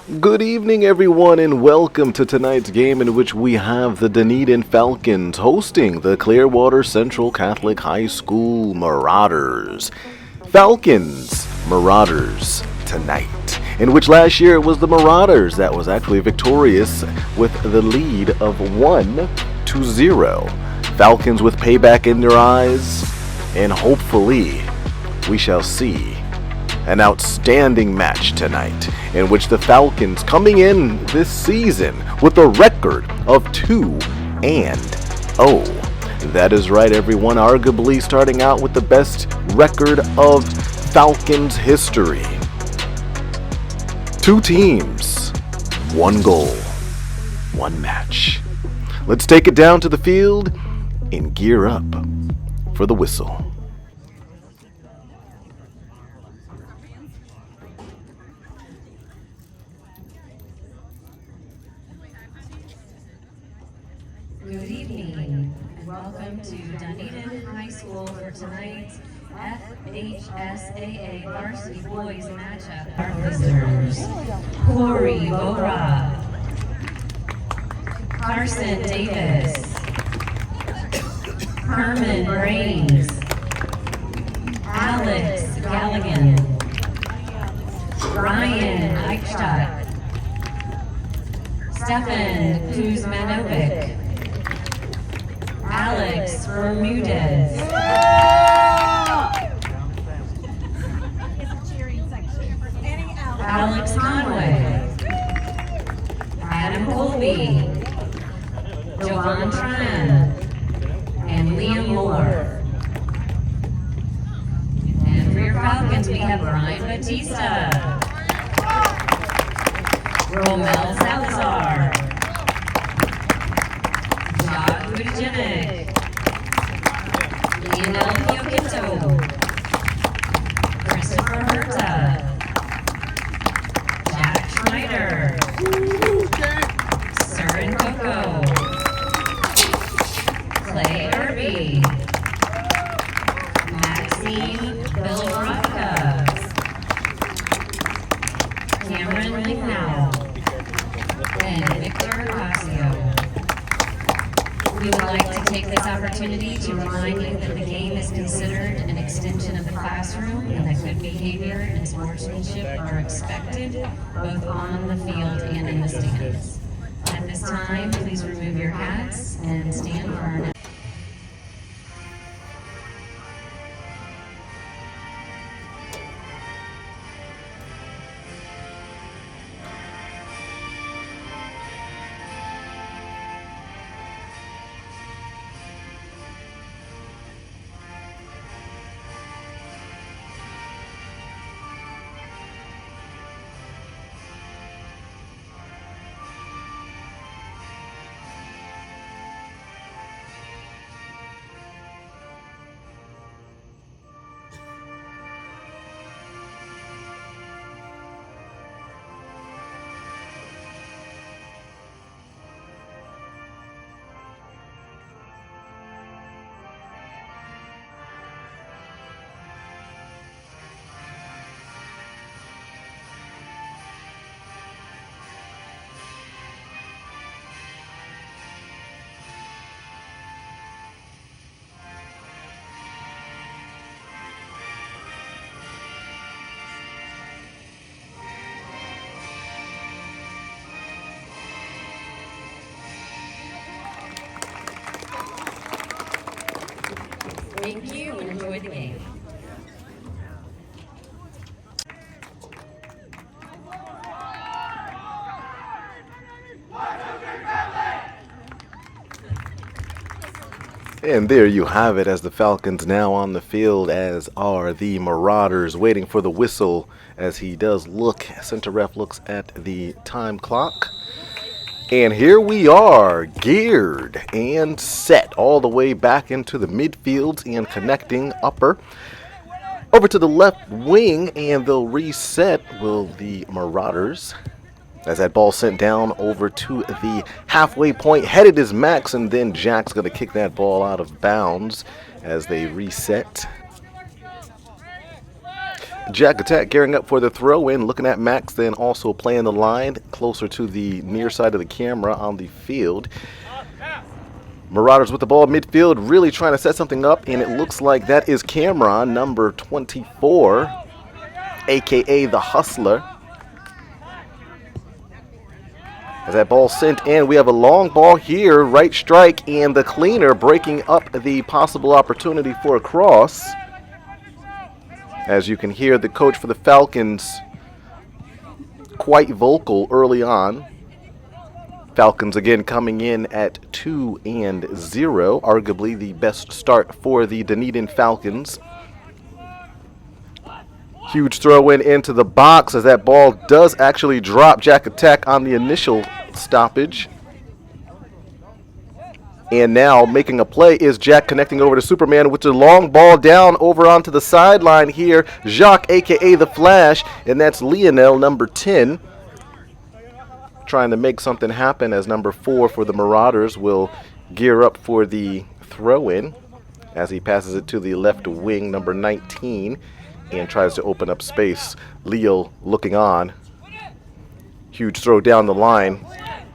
Good evening, everyone, and welcome to tonight's game in which we have the Dunedin Falcons hosting the Clearwater Central Catholic High School Marauders. Falcons, Marauders tonight, in which last year it was the Marauders that was actually victorious with the lead of 1-0. Falcons with payback in their eyes, and hopefully we shall see an outstanding match tonight in which the Falcons coming in this season with a record of 2-0. That is right, everyone, arguably starting out with the best record of Falcons history. 2 teams, 1 goal, 1 match. Let's take it down to the field and gear up for the whistle. Good evening, and welcome to Dunedin High School for tonight's FHSAA Varsity Boys matchup. Our visitors, Corey Bora, Carson Davis, Herman Brains, Alex Galligan, Ryan Eichstadt, Stefan Kuzmanovic, Alex Bermudez, Alex Conway, Adam Colby, Jovan Tran, and Liam Moore. And for your Falcons, we have Brian Batista, Romel Salazar, Jacques Budajenic, Lionel Pioquinto, Christopher Herta, Jack Schneider, Surin Coco, Clay Irby, Maxine Bilbrotka, Cameron Lingnow, and Victor Ocasio. We would like to take this opportunity to remind you that the game is considered an extension of the classroom and that good behavior and sportsmanship are expected both on the field and in the stands. At this time, please remove your hats and stand for our next. Thank you and enjoy the game. And there you have it, as the Falcons now on the field, as are the Marauders, waiting for the whistle as he does look, center ref looks at the time clock. And here we are, geared and set all the way back into the midfield and connecting upper over to the left wing, and they'll reset, will the Marauders, as that ball sent down over to the halfway point. Headed is Max, and then Jack's going to kick that ball out of bounds as they reset. Jack Attack gearing up for the throw-in, looking at Max, then also playing the line closer to the near side of the camera on the field. Marauders with the ball midfield, really trying to set something up, and it looks like that is Cameron, number 24, aka the Hustler. As that ball sent in, we have a long ball here, right strike, and the cleaner breaking up the possible opportunity for a cross. As you can hear, the coach for the Falcons quite vocal early on. Falcons again coming in at 2-0, arguably the best start for the Dunedin Falcons. Huge throw in into the box as that ball does actually drop. Jack Attack on the initial stoppage. And now making a play is Jack, connecting over to Superman with the long ball down over onto the sideline here. Jacques, aka the Flash, and that's Lionel, number 10. Trying to make something happen as number 4 for the Marauders will gear up for the throw-in as he passes it to the left wing, number 19, and tries to open up space. Leo looking on. Huge throw down the line.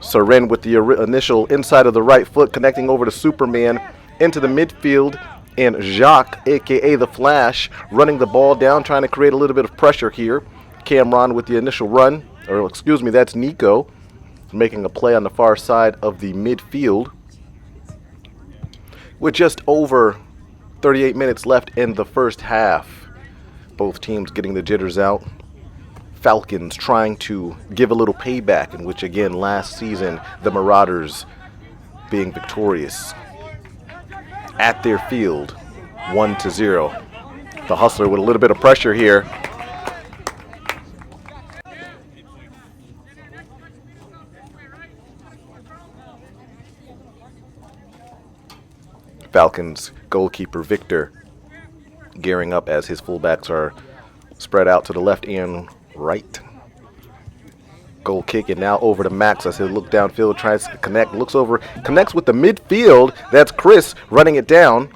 Seren with the initial inside of the right foot, connecting over to Superman into the midfield, and Jacques, aka the Flash, running the ball down, trying to create a little bit of pressure here. Cameron with the initial run, or excuse me, that's Nico, making a play on the far side of the midfield. With just over 38 minutes left in the first half. Both teams getting the jitters out. Falcons trying to give a little payback, in which again last season the Marauders being victorious at their field 1-0. The Hustler with a little bit of pressure here. Falcons goalkeeper Victor gearing up as his fullbacks are spread out to the left and right. Goal kick, and now over to Max as he look downfield, tries to connect, looks over, connects with the midfield. That's Chris running it down.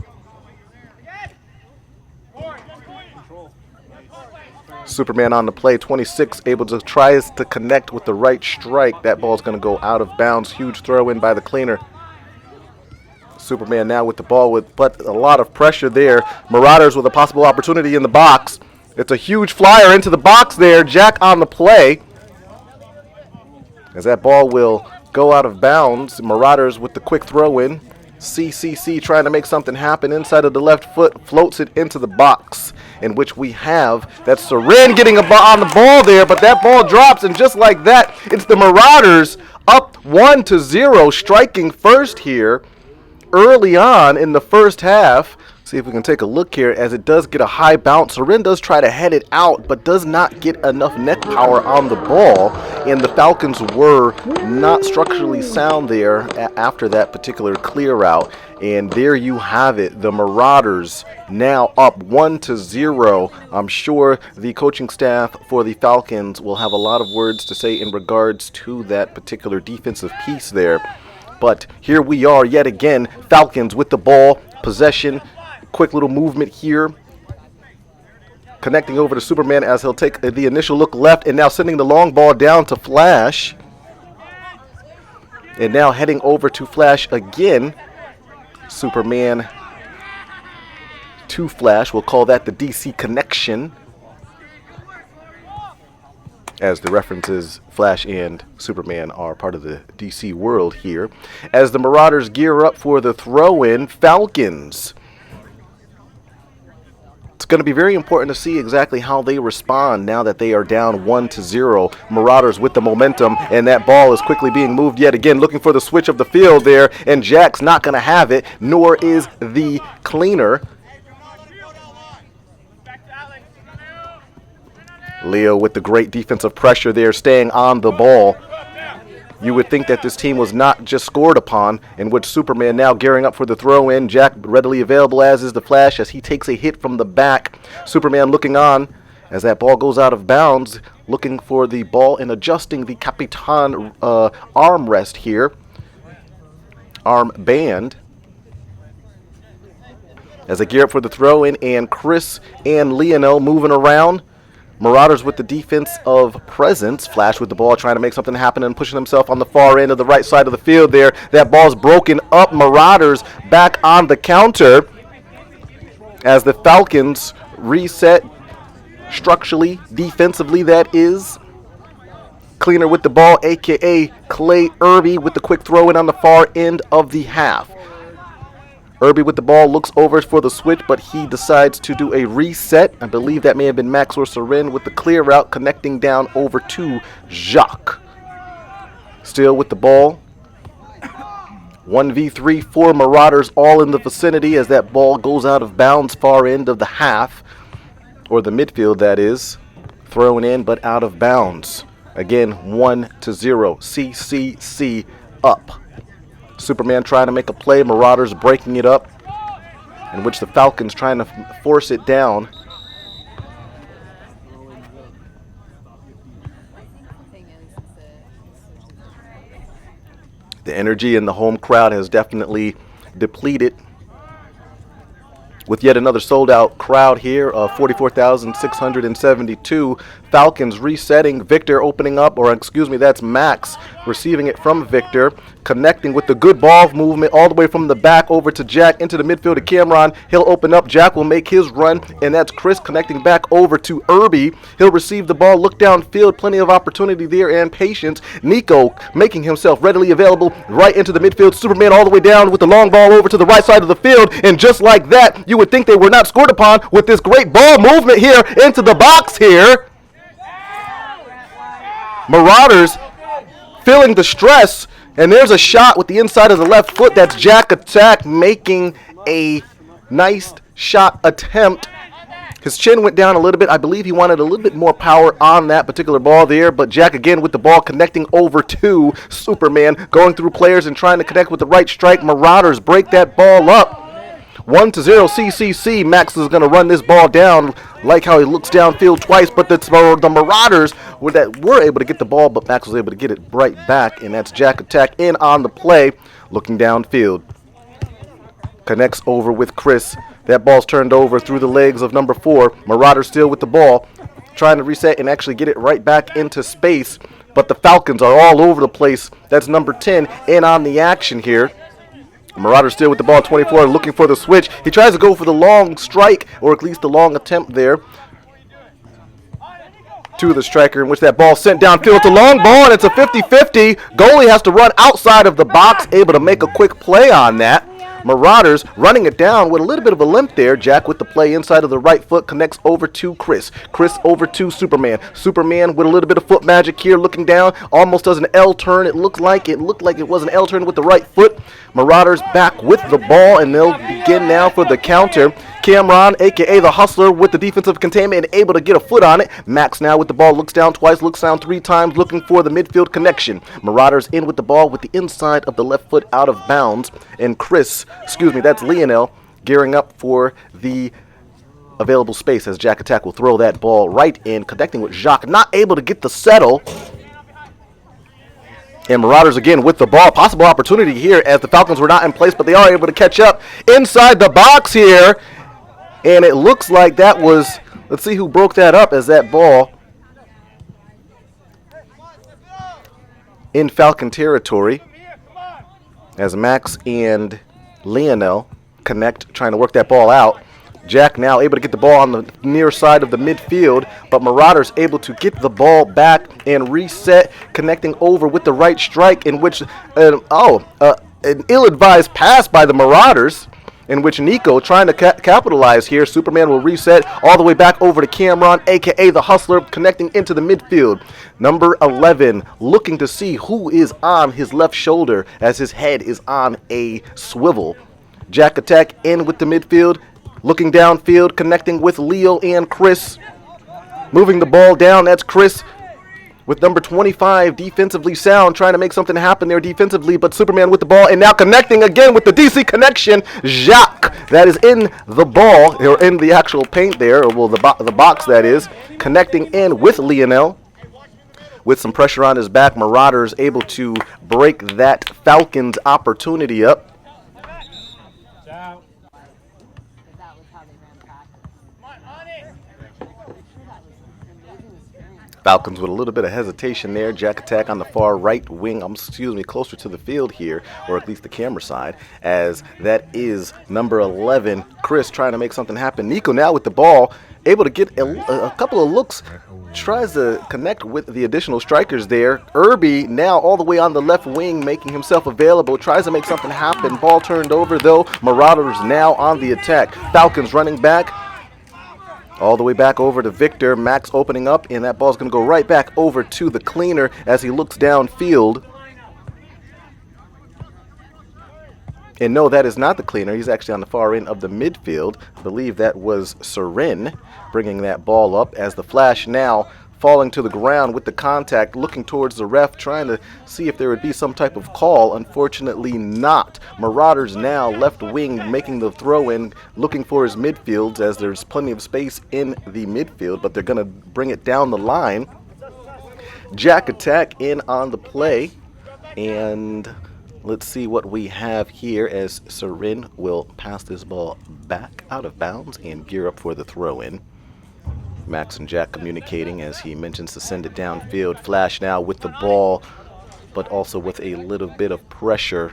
Superman on the play, 26, able to tries to connect with the right strike. That ball's going to go out of bounds. Huge throw in by the cleaner. Superman now with the ball, but a lot of pressure there. Marauders with a possible opportunity in the box. It's a huge flyer into the box there. Jack on the play. As that ball will go out of bounds. Marauders with the quick throw in. CCC trying to make something happen inside of the left foot. Floats it into the box, in which we have that Seren getting on the ball there, but that ball drops, and just like that, it's the Marauders up 1-0, striking first here early on in the first half. See if we can take a look here as it does get a high bounce. Seren does try to head it out, but does not get enough neck power on the ball, and the Falcons were not structurally sound there after that particular clear out. And there you have it, the Marauders now up 1-0. I'm sure the coaching staff for the Falcons will have a lot of words to say in regards to that particular defensive piece there. But here we are yet again, Falcons with the ball, possession, quick little movement here. Connecting over to Superman as he'll take the initial look left, and now sending the long ball down to Flash. And now heading over to Flash again. Superman to Flash, we'll call that the DC connection, as the references Flash and Superman are part of the DC world here. As the Marauders gear up for the throw-in, Falcons. It's going to be very important to see exactly how they respond now that they are down 1-0. Marauders with the momentum, and that ball is quickly being moved yet again, looking for the switch of the field there, and Jack's not going to have it, nor is the cleaner. Leo with the great defensive pressure there, staying on the ball. You would think that this team was not just scored upon, in which Superman now gearing up for the throw-in. Jack readily available, as is the Flash, as he takes a hit from the back. Superman looking on as that ball goes out of bounds, looking for the ball and adjusting the Capitan armrest here. Arm band. As they gear up for the throw-in, and Chris and Lionel moving around. Marauders with the defense of presence. Flash with the ball, trying to make something happen and pushing himself on the far end of the right side of the field there. That ball's broken up. Marauders back on the counter as the Falcons reset structurally, defensively, that is. Cleaner with the ball, a.k.a. Clay Irby with the quick throw in on the far end of the half. Irby with the ball looks over for the switch, but he decides to do a reset. I believe that may have been Max or Seren with the clear route, connecting down over to Jacques. Still with the ball. 1v3 for Marauders, all in the vicinity as that ball goes out of bounds far end of the half, or the midfield that is. Thrown in but out of bounds. Again, 1-0. CCC up. Superman trying to make a play. Marauders breaking it up, in which the Falcons trying to force it down. The energy in the home crowd has definitely depleted, with yet another sold-out crowd here of 44,672. Falcons resetting. Victor opening up, or excuse me, that's Max receiving it from Victor, connecting with the good ball movement all the way from the back over to Jack into the midfield to Cameron. He'll open up. Jack will make his run, and that's Chris connecting back over to Irby. He'll receive the ball, look downfield, plenty of opportunity there and patience. Nico making himself readily available right into the midfield. Superman all the way down with the long ball over to the right side of the field, and just like that, you would think they were not scored upon with this great ball movement here into the box here. Marauders feeling the stress, and there's a shot with the inside of the left foot. That's Jack Attack making a nice shot attempt. His chin went down a little bit. I believe he wanted a little bit more power on that particular ball there, but Jack again with the ball connecting over to Superman, going through players and trying to connect with the right strike. Marauders break that ball up. 1-0 CCC. Max is going to run this ball down. Like how he looks downfield twice, but the Marauders were able to get the ball, but Max was able to get it right back, and that's Jack Attack in on the play, looking downfield. Connects over with Chris. That ball's turned over through the legs of number 4. Marauders still with the ball, trying to reset and actually get it right back into space, but the Falcons are all over the place. That's number 10 in on the action here. Marauders still with the ball, 24, looking for the switch. He tries to go for the long strike, or at least the long attempt there, to the striker, in which that ball sent downfield. It's a long ball, and it's a 50-50. Goalie has to run outside of the box, able to make a quick play on that. Marauders running it down with a little bit of a limp there. Jack with the play inside of the right foot, connects over to Chris. Chris over to Superman. Superman with a little bit of foot magic here, looking down, almost does an L turn. It looked like it was an L turn with the right foot. Marauders back with the ball, and they'll begin now for the counter. Cameron, a.k.a. the Hustler, with the defensive containment and able to get a foot on it. Max now with the ball, looks down twice, looks down 3 times, looking for the midfield connection. Marauders in with the ball with the inside of the left foot out of bounds. And that's Lionel, gearing up for the available space as Jack Attack will throw that ball right in, connecting with Jacques, not able to get the settle. And Marauders again with the ball. Possible opportunity here as the Falcons were not in place, but they are able to catch up inside the box here. And it looks like that was, let's see who broke that up, as that ball in Falcon territory, as Max and Lionel connect, trying to work that ball out. Jack now able to get the ball on the near side of the midfield, but Marauders able to get the ball back and reset, connecting over with the right strike, in which an ill-advised pass by the Marauders, in which Nico trying to capitalize here. Superman will reset all the way back over to Cameron, a.k.a. the Hustler, connecting into the midfield. Number 11 looking to see who is on his left shoulder as his head is on a swivel. Jack Attack in with the midfield, looking downfield, connecting with Leo and Chris. Moving the ball down, that's Chris with number 25, defensively sound, trying to make something happen there defensively, but Superman with the ball, and now connecting again with the DC connection, Jacques, that is in the ball, or in the actual paint there, or well, the box that is, connecting in with Lionel. With some pressure on his back, Marauders able to break that Falcons opportunity up. Falcons with a little bit of hesitation there. Jack attack on the far right wing, closer to the field here, or at least the camera side, as that is number 11, Chris, trying to make something happen. Nico now with the ball, able to get a couple of looks, tries to connect with the additional strikers there. Irby now all the way on the left wing, making himself available, tries to make something happen. Ball turned over though. Marauders now on the attack. Falcons running back. All the way back over to Victor. Max opening up, and that ball's going to go right back over to the cleaner as he looks downfield. And no, that is not the cleaner. He's actually on the far end of the midfield. I believe that was Seren bringing that ball up as the Flash now falling to the ground with the contact, looking towards the ref, trying to see if there would be some type of call. Unfortunately not. Marauders now left wing making the throw in, looking for his midfields as there's plenty of space in the midfield, but they're going to bring it down the line. Jack attack in on the play, and let's see what we have here as Seren will pass this ball back out of bounds and gear up for the throw in. Max and Jack communicating as he mentions to send it downfield. Flash now with the ball, but also with a little bit of pressure.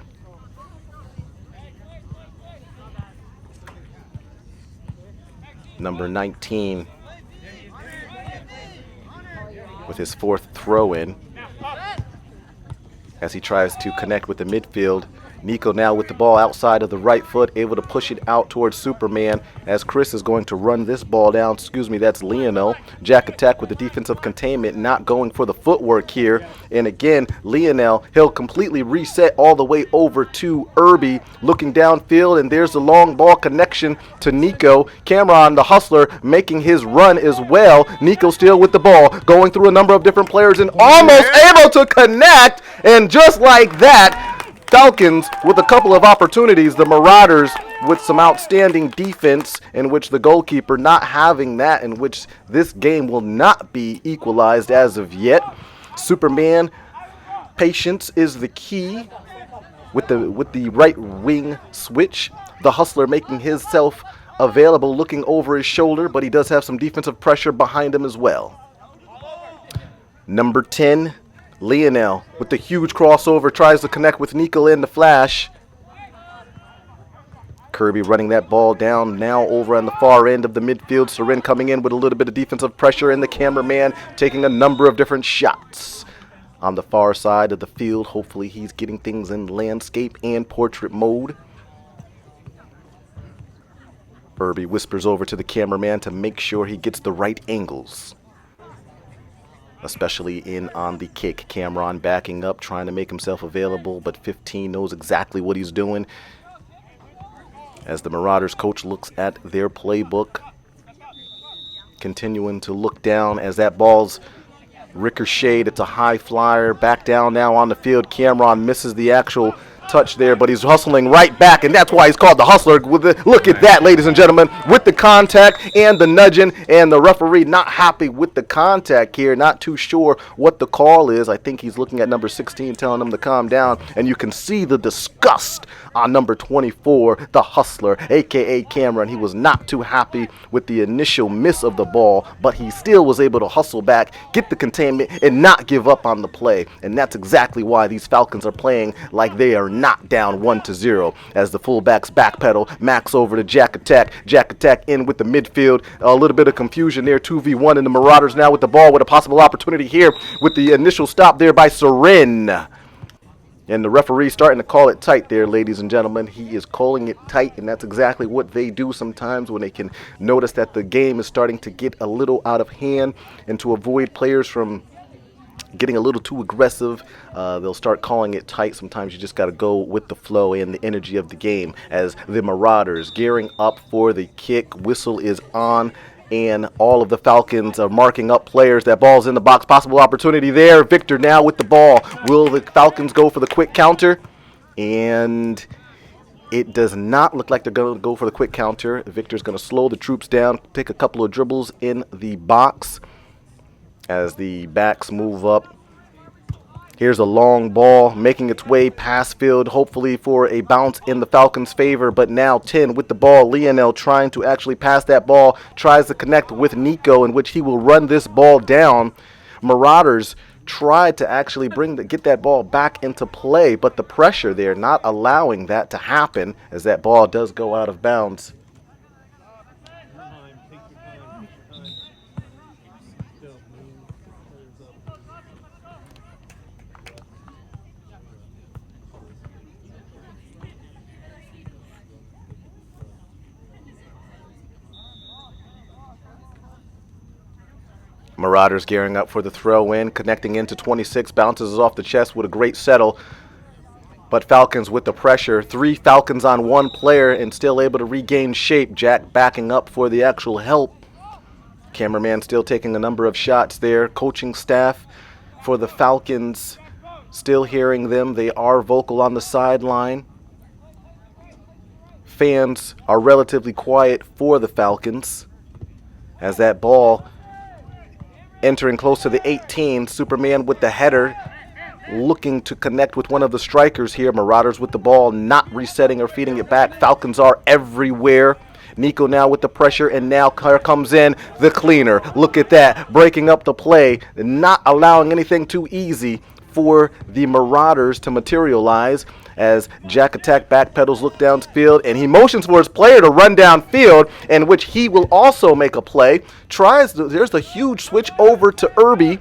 Number 19 with his fourth throw in as he tries to connect with the midfield. Nico now with the ball outside of the right foot, able to push it out towards Superman as Chris is going to run this ball down. That's Lionel. Jack attack with the defensive containment, not going for the footwork here. And again, Lionel, he'll completely reset all the way over to Irby, looking downfield, and there's the long ball connection to Nico. Cameron, the hustler, making his run as well. Nico still with the ball, going through a number of different players and almost able to connect. And just like that, Falcons with a couple of opportunities. The Marauders with some outstanding defense, in which the goalkeeper not having that, in which this game will not be equalized as of yet. Superman, patience is the key with the right wing switch. The hustler making himself available, looking over his shoulder, but he does have some defensive pressure behind him as well. Number 10, Lionel with the huge crossover, tries to connect with Nico in the Flash. Kirby running that ball down now over on the far end of the midfield. Seren coming in with a little bit of defensive pressure, and the cameraman taking a number of different shots on the far side of the field. Hopefully he's getting things in landscape and portrait mode. Irby whispers over to the cameraman to make sure he gets the right angles, especially in on the kick. Cameron backing up, trying to make himself available, but 15 knows exactly what he's doing. As the Marauders coach looks at their playbook, continuing to look down as that ball's ricocheted. It's a high flyer, back down now on the field. Cameron misses the actual touch there, but he's hustling right back, and that's why he's called the hustler. Look at that, ladies and gentlemen, with the contact and the nudging, and the referee not happy with the contact here, not too sure what the call is. I think he's looking at number 16, telling him to calm down, and you can see the disgust on number 24, the hustler, aka Cameron. He was not too happy with the initial miss of the ball, but he still was able to hustle back, get the containment, and not give up on the play, and that's exactly why these Falcons are playing like they are not down 1-0 as the fullbacks backpedal. Max over to Jack attack. Jack attack in with the midfield. A little bit of confusion there. 2v1, and the Marauders now with the ball with a possible opportunity here with the initial stop there by Seren. And the referee starting to call it tight there, ladies and gentlemen. He is calling it tight, and that's exactly what they do sometimes when they can notice that the game is starting to get a little out of hand, and to avoid players from getting a little too aggressive, they'll start calling it tight. Sometimes you just got to go with the flow and the energy of the game. As the Marauders gearing up for the kick, whistle is on, and all of the Falcons are marking up players. That ball's in the box, possible opportunity there. Victor now with the ball. Will the Falcons go for the quick counter? And it does not look like they're going to go for the quick counter. Victor's going to slow the troops down, take a couple of dribbles in the box as the backs move up. Here's a long ball making its way past field, hopefully for a bounce in the Falcons' favor. But now 10 with the ball. Lionel trying to actually pass that ball, tries to connect with Nico, in which he will run this ball down. Marauders tried to actually get that ball back into play, but the pressure there not allowing that to happen as that ball does go out of bounds. Marauders gearing up for the throw in, connecting into 26, bounces off the chest with a great settle. But Falcons with the pressure, 3 Falcons on 1 player and still able to regain shape. Jack backing up for the actual help. Cameraman still taking a number of shots there. Coaching staff for the Falcons, still hearing them. They are vocal on the sideline. Fans are relatively quiet for the Falcons as that ball entering close to the 18. Superman with the header, looking to connect with one of the strikers here. Marauders with the ball, not resetting or feeding it back. Falcons are everywhere. Nico now with the pressure, and now here comes in the cleaner. Look at that, breaking up the play, not allowing anything too easy for the Marauders to materialize as Jack attack backpedals, look downfield, and he motions for his player to run downfield, in which he will also make a play. There's the huge switch over to Irby,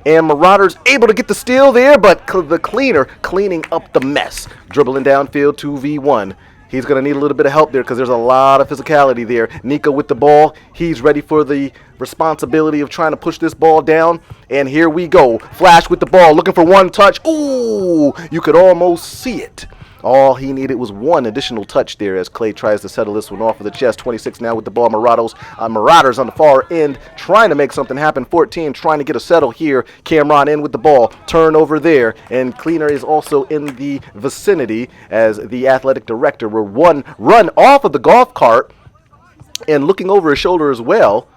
and Marauders able to get the steal there, but the cleaner cleaning up the mess. Dribbling downfield, 2v1. He's going to need a little bit of help there because there's a lot of physicality there. Nico with the ball. He's ready for the responsibility of trying to push this ball down. And here we go. Flash with the ball, looking for one touch. Ooh, you could almost see it. All he needed was one additional touch there as Clay tries to settle this one off of the chest. 26 now with the ball. Marauders on the far end trying to make something happen. 14 trying to get a settle here. Cameron in with the ball. Turnover there. And Cleaner is also in the vicinity as the athletic director will run off of the golf cart and looking over his shoulder as well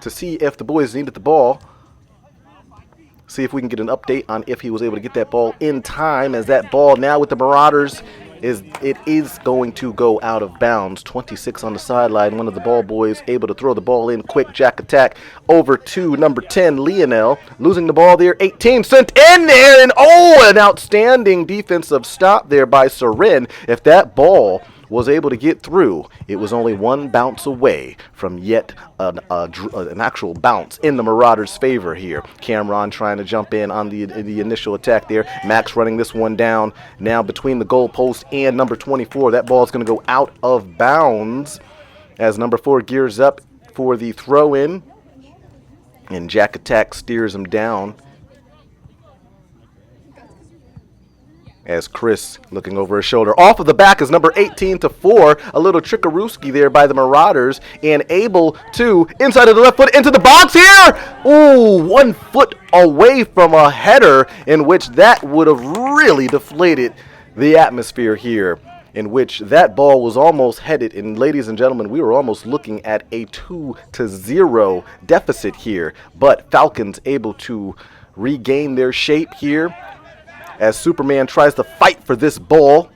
to see if the boys needed the ball. See if we can get an update on if he was able to get that ball in time, as that ball now with the Marauders is going to go out of bounds. 26 on the sideline. One of the ball boys able to throw the ball in quick. Jack attack over to number 10, Lionel. Losing the ball there. 18 sent in there, and an outstanding defensive stop there by Seren. If that ball was able to get through, it was only one bounce away from yet an actual bounce in the Marauders' favor here. Cameron trying to jump in on the initial attack there. Max running this one down now between the goalpost and number 24. That ball is going to go out of bounds as number 4 gears up for the throw-in, and Jack attack steers him down as Chris looking over his shoulder. Off of the back is number 18 to 4. A little trickarooski there by the Marauders, and able to, inside of the left foot, into the box here. Ooh, 1 foot away from a header, in which that would have really deflated the atmosphere here, in which that ball was almost headed. And ladies and gentlemen, we were almost looking at a 2-0 deficit here. But Falcons able to regain their shape here as Superman tries to fight for this ball.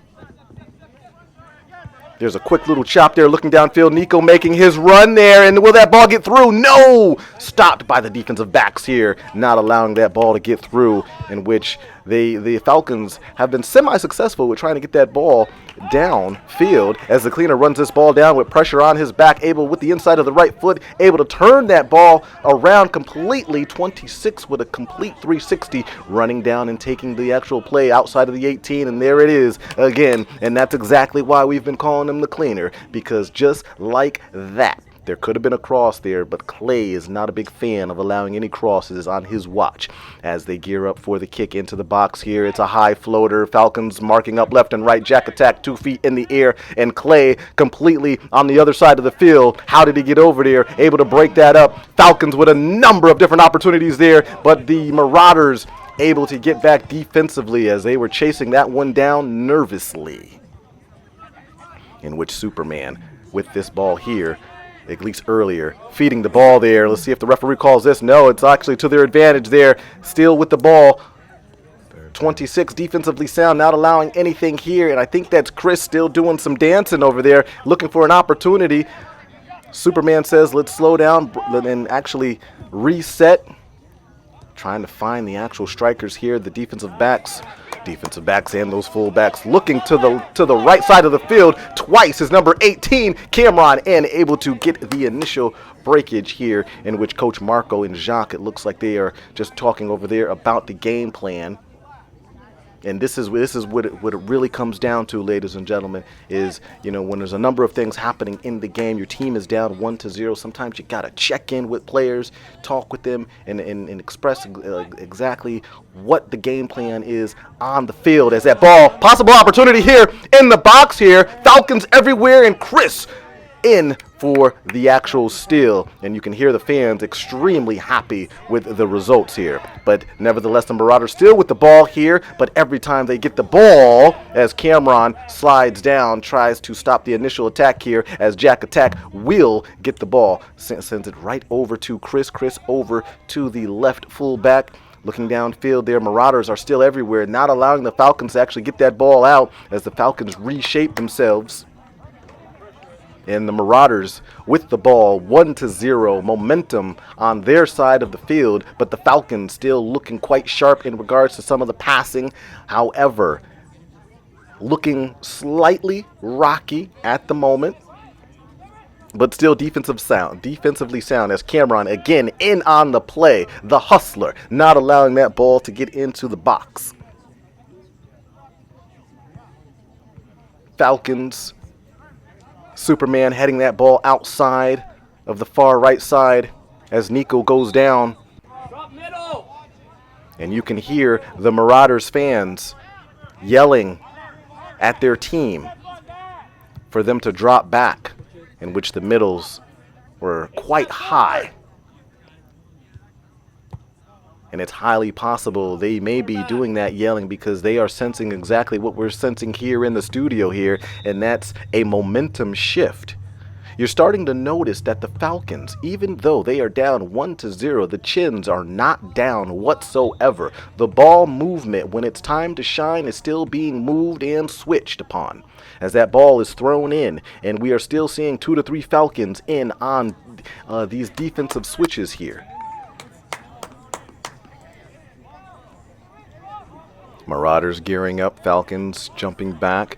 There's a quick little chop there, looking downfield. Nico making his run there, and will that ball get through? No! Stopped by the defensive backs here, not allowing that ball to get through, in which the Falcons have been semi-successful with trying to get that ball downfield as the cleaner runs this ball down with pressure on his back, able with the inside of the right foot, able to turn that ball around completely. 26 with a complete 360, running down and taking the actual play outside of the 18, and there it is again. And that's exactly why we've been calling him the cleaner, because just like that, there could have been a cross there, but Clay is not a big fan of allowing any crosses on his watch as they gear up for the kick into the box here. It's a high floater. Falcons marking up left and right. Jack attack 2 feet in the air, and Clay completely on the other side of the field. How did he get over there? Able to break that up. Falcons with a number of different opportunities there, but the Marauders able to get back defensively as they were chasing that one down nervously, in which Superman with this ball here, at least earlier, feeding the ball there. Let's see if the referee calls this. No, it's actually to their advantage there. Still with the ball. 26 defensively sound, not allowing anything here. And I think that's Chris still doing some dancing over there, looking for an opportunity. Superman says, let's slow down and actually reset. trying to find the actual strikers here, the defensive backs and those fullbacks looking to the right side of the field twice is number 18, Cameron, and able to get the initial breakage here, in which Coach Marco and Jacques, it looks like they are just talking over there about the game plan. And this is what it really comes down to, ladies and gentlemen, is, when there's a number of things happening in the game, your team is down 1-0. Sometimes you got to check in with players, talk with them, and express exactly what the game plan is on the field. As that ball, possible opportunity here in the box here, Falcons everywhere, and Chris in for the actual steal, and you can hear the fans extremely happy with the results here. But nevertheless, the Marauders still with the ball here, but every time they get the ball, as Cameron slides down, tries to stop the initial attack here, as Jack Attack will get the ball, sends it right over to Chris over to the left fullback. Looking downfield there, Marauders are still everywhere, not allowing the Falcons to actually get that ball out, as the Falcons reshape themselves. And the Marauders with the ball, 1-0, momentum on their side of the field, but the Falcons still looking quite sharp in regards to some of the passing. However, looking slightly rocky at the moment, but still defensively sound, as Cameron again in on the play, the hustler, not allowing that ball to get into the box. Falcons, Superman heading that ball outside of the far right side as Nico goes down. And you can hear the Marauders fans yelling at their team for them to drop back, in which the middles were quite high. And it's highly possible they may be doing that yelling because they are sensing exactly what we're sensing here in the studio here, and that's a momentum shift. You're starting to notice that the Falcons, even though they are down 1-0, the chins are not down whatsoever. The ball movement, when it's time to shine, is still being moved and switched upon, as that ball is thrown in, and we are still seeing 2 to 3 Falcons in on these defensive switches here. Marauders gearing up, Falcons jumping back.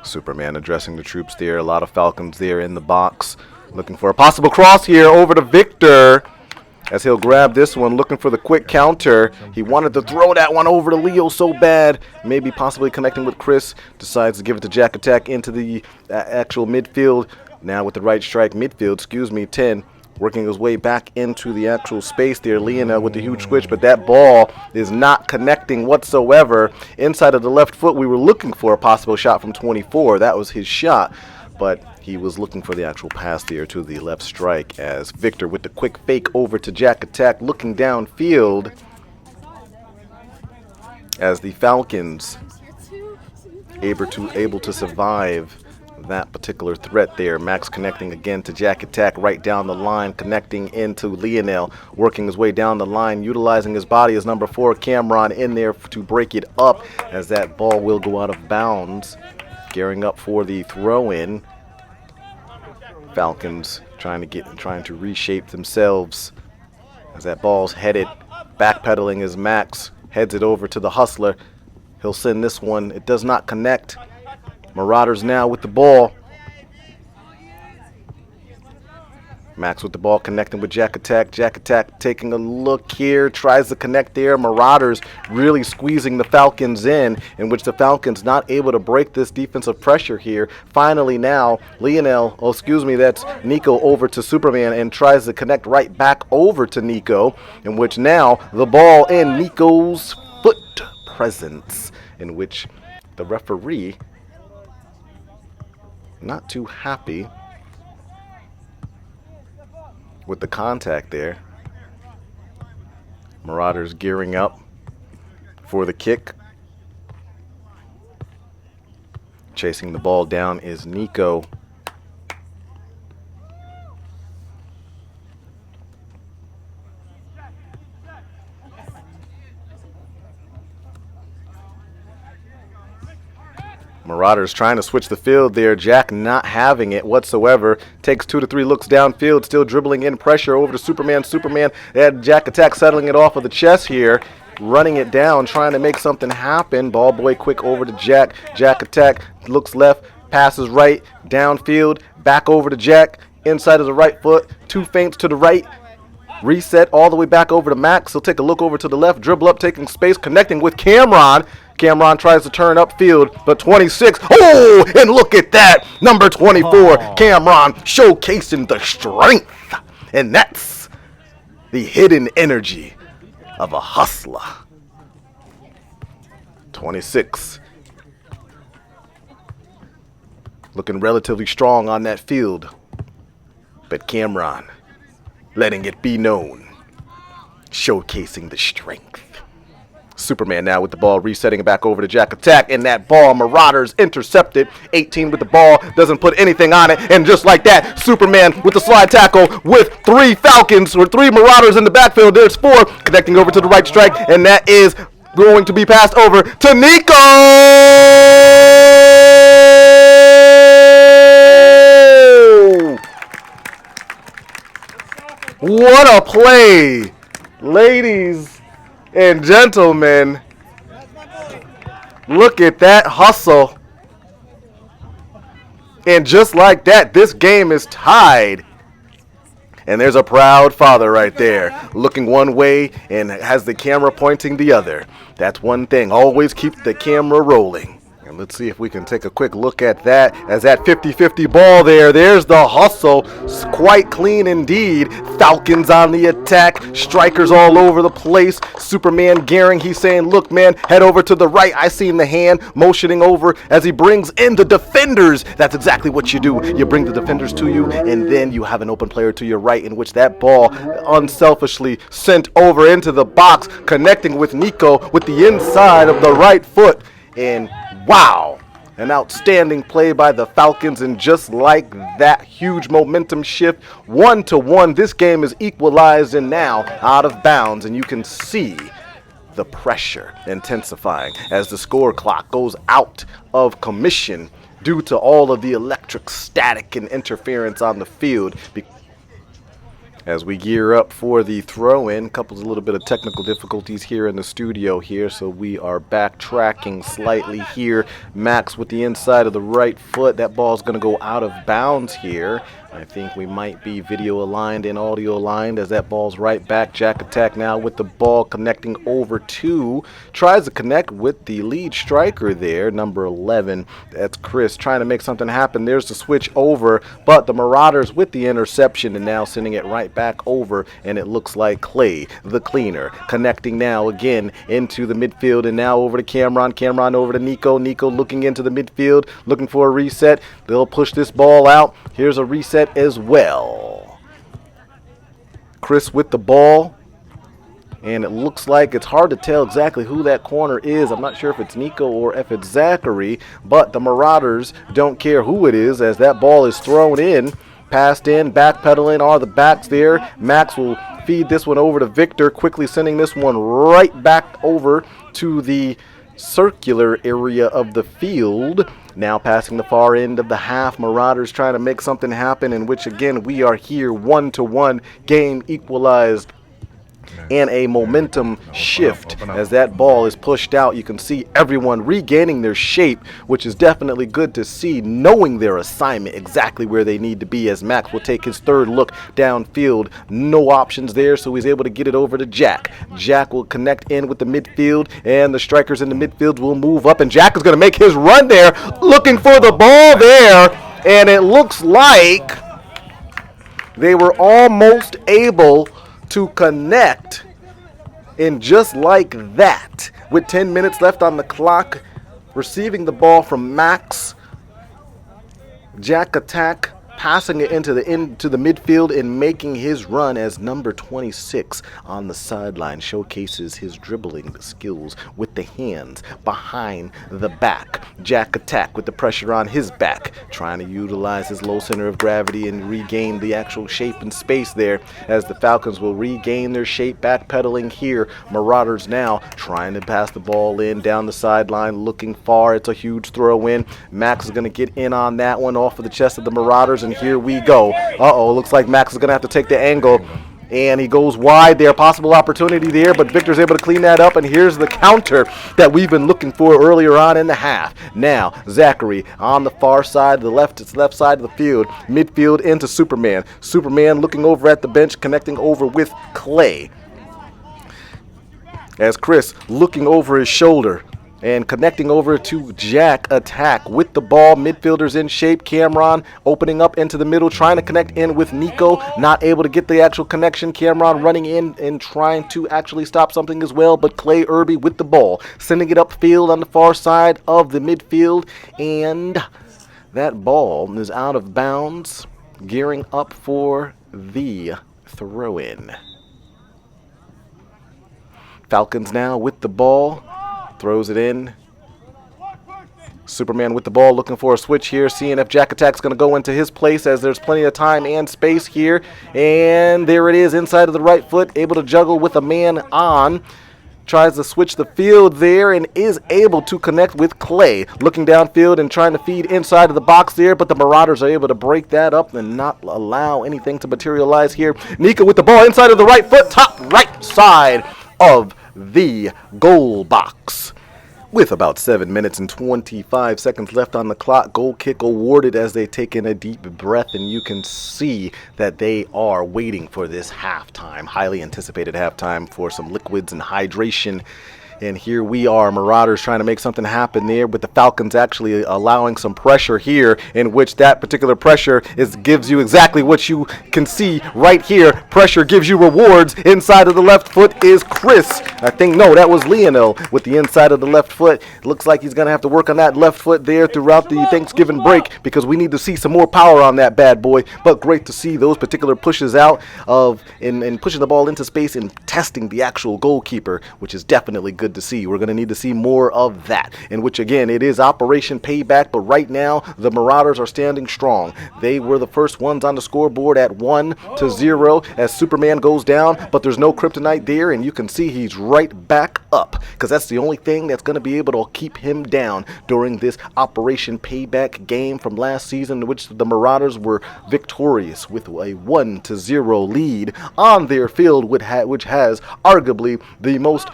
Superman addressing the troops there. A lot of Falcons there in the box, looking for a possible cross here over to Victor, as he'll grab this one, looking for the quick counter. He wanted to throw that one over to Leo so bad, maybe possibly connecting with Chris. Decides to give it to Jack Attack into the actual midfield. Now with the right strike, 10. Working his way back into the actual space there. Lionel with the huge switch, but that ball is not connecting whatsoever. Inside of the left foot, we were looking for a possible shot from 24. That was his shot, but he was looking for the actual pass there to the left strike, as Victor with the quick fake over to Jack Attack, looking downfield, as the Falcons able to survive that particular threat there. Max connecting again to Jack Attack right down the line, connecting into Lionel, working his way down the line, utilizing his body as number 4, Cameron, in there to break it up, as that ball will go out of bounds. Gearing up for the throw-in. Falcons trying to reshape themselves, as that ball's headed, backpedaling as Max heads it over to the hustler. He'll send this one. It does not connect. Marauders now with the ball. Max with the ball, connecting with Jack Attack. Jack Attack taking a look here, tries to connect there. Marauders really squeezing the Falcons in which the Falcons not able to break this defensive pressure here. Finally now, that's Nico over to Superman, and tries to connect right back over to Nico, in which now the ball in Nico's foot presence, in which the referee not too happy with the contact there. Marauders gearing up for the kick. Chasing the ball down is Nico. Marauders trying to switch the field there. Jack not having it whatsoever. Takes 2 to 3 looks downfield, still dribbling in pressure over to Superman. Superman, had Jack Attack settling it off of the chest here. Running it down, trying to make something happen. Ball boy quick over to Jack. Jack Attack looks left, passes right, downfield, back over to Jack. Inside of the right foot, 2 feints to the right. Reset all the way back over to Max. He'll take a look over to the left, dribble up, taking space, connecting with Cameron. Cameron tries to turn upfield, but 26. Oh, and look at that. Number 24, Cameron showcasing the strength. And that's the hidden energy of a hustler. 26. Looking relatively strong on that field. But Cameron letting it be known. Showcasing the strength. Superman now with the ball, resetting it back over to Jack Attack, and that ball, Marauders intercepted. 18 with the ball, doesn't put anything on it, and just like that, Superman with the slide tackle with 3 Falcons, or 3 Marauders in the backfield. There's 4, connecting over to the right strike, and that is going to be passed over to Nico! What a play, ladies and gentlemen. Look at that hustle. And just like that, this game is tied. And there's a proud father right there, looking one way and has the camera pointing the other. That's one thing, always keep the camera rolling. And let's see if we can take a quick look at that. As that 50-50 ball there's the hustle. It's quite clean indeed. Falcons on the attack. Strikers all over the place. Superman gearing. He's saying, look, man, head over to the right. I seen the hand motioning over as he brings in the defenders. That's exactly what you do. You bring the defenders to you, and then you have an open player to your right in which that ball unselfishly sent over into the box, connecting with Nico with the inside of the right foot. And wow, an outstanding play by the Falcons, and just like that, huge momentum shift, 1-1. This game is equalized and now out of bounds, and you can see the pressure intensifying as the score clock goes out of commission due to all of the electric static and interference on the field. As we gear up for the throw-in, couples a little bit of technical difficulties here in the studio here, so we are backtracking slightly here. Max with the inside of the right foot. That ball's going to go out of bounds here. I think we might be video aligned and audio aligned as that ball's right back. Jack Attack now with the ball connecting over to, tries to connect with the lead striker there, number 11. That's Chris trying to make something happen. There's the switch over, but the Marauders with the interception and now sending it right back over, and it looks like Clay, the cleaner, connecting now again into the midfield, and now over to Cameron. Cameron over to Nico. Nico looking into the midfield, looking for a reset. They'll push this ball out. Here's a reset as well. Chris with the ball, and it looks like it's hard to tell exactly who that corner is. I'm not sure if it's Nico or if it's Zachary, but the Marauders don't care who it is as that ball is thrown in, passed in, backpedaling are the backs there. Max will feed this one over to Victor, quickly sending this one right back over to the circular area of the field. Now passing the far end of the half, Marauders trying to make something happen, in which again we are here 1-1, game equalized, and a momentum shift as that ball is pushed out. You can see everyone regaining their shape, which is definitely good to see, knowing their assignment exactly where they need to be, as Max will take his third look downfield. No options there, so he's able to get it over to Jack. Jack will connect in with the midfield, and the strikers in the midfield will move up, and Jack is going to make his run there, looking for the ball there, and it looks like they were almost able to connect, and just like that, with 10 minutes left on the clock, receiving the ball from Max, Jack Attack passing it into the midfield and making his run as number 26 on the sideline showcases his dribbling skills with the hands behind the back. Jack Attack with the pressure on his back, trying to utilize his low center of gravity and regain the actual shape and space there as the Falcons will regain their shape, backpedaling here. Marauders now trying to pass the ball in down the sideline, looking far. It's a huge throw in. Max is going to get in on that one off of the chest of the Marauders, and here we go. Looks like Max is going to have to take the angle, and he goes wide there. Possible opportunity there, but Victor's able to clean that up, and here's the counter that we've been looking for earlier on in the half. Now, Zachary on the far side, the left side of the field, midfield into Superman. Superman looking over at the bench, connecting over with Clay. As Chris looking over his shoulder and connecting over to Jack Attack with the ball. Midfielders in shape. Cameron opening up into the middle, trying to connect in with Nico. Not able to get the actual connection. Cameron running in and trying to actually stop something as well, but Clay Irby with the ball, sending it upfield on the far side of the midfield, and that ball is out of bounds, gearing up for the throw-in. Falcons now with the ball. Throws it in. Superman with the ball, looking for a switch here, seeing if Jack Attack's going to go into his place as there's plenty of time and space here. And there it is, inside of the right foot, able to juggle with a man on. Tries to switch the field there and is able to connect with Clay. Looking downfield and trying to feed inside of the box there, but the Marauders are able to break that up and not allow anything to materialize here. Nico with the ball inside of the right foot, top right side of the goal box. With about 7 minutes and 25 seconds left on the clock, goal kick awarded as they take in a deep breath, and you can see that they are waiting for this halftime, highly anticipated halftime, for some liquids and hydration. And here we are, Marauders trying to make something happen there, with the Falcons actually allowing some pressure here, in which that particular pressure gives you exactly what you can see right here. Pressure gives you rewards. Inside of the left foot is Chris. That was Lionel with the inside of the left foot. Looks like he's going to have to work on that left foot there throughout the Thanksgiving break, because we need to see some more power on that bad boy. But great to see those particular pushes out of and pushing the ball into space and testing the actual goalkeeper, which is definitely good to see. We're going to need to see more of that, in which again it is Operation Payback, but right now the Marauders are standing strong. They were the first ones on the scoreboard at 1-0 as Superman goes down, but there's no kryptonite there, and you can see he's right back up, because that's the only thing that's going to be able to keep him down during this Operation Payback game from last season, in which the Marauders were victorious with a 1-0 lead on their field, which has arguably the most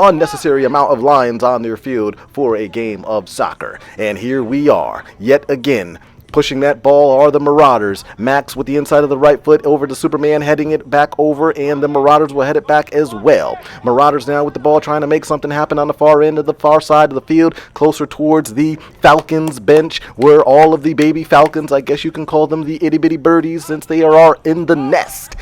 unnecessary amount of lines on their field for a game of soccer. And here we are, yet again, pushing that ball are the Marauders. Max with the inside of the right foot over to Superman, heading it back over, and the Marauders will head it back as well. Marauders now with the ball, trying to make something happen on the far end of the far side of the field, closer towards the Falcons bench, where all of the baby Falcons, I guess you can call them the itty bitty birdies, since they are in the nest.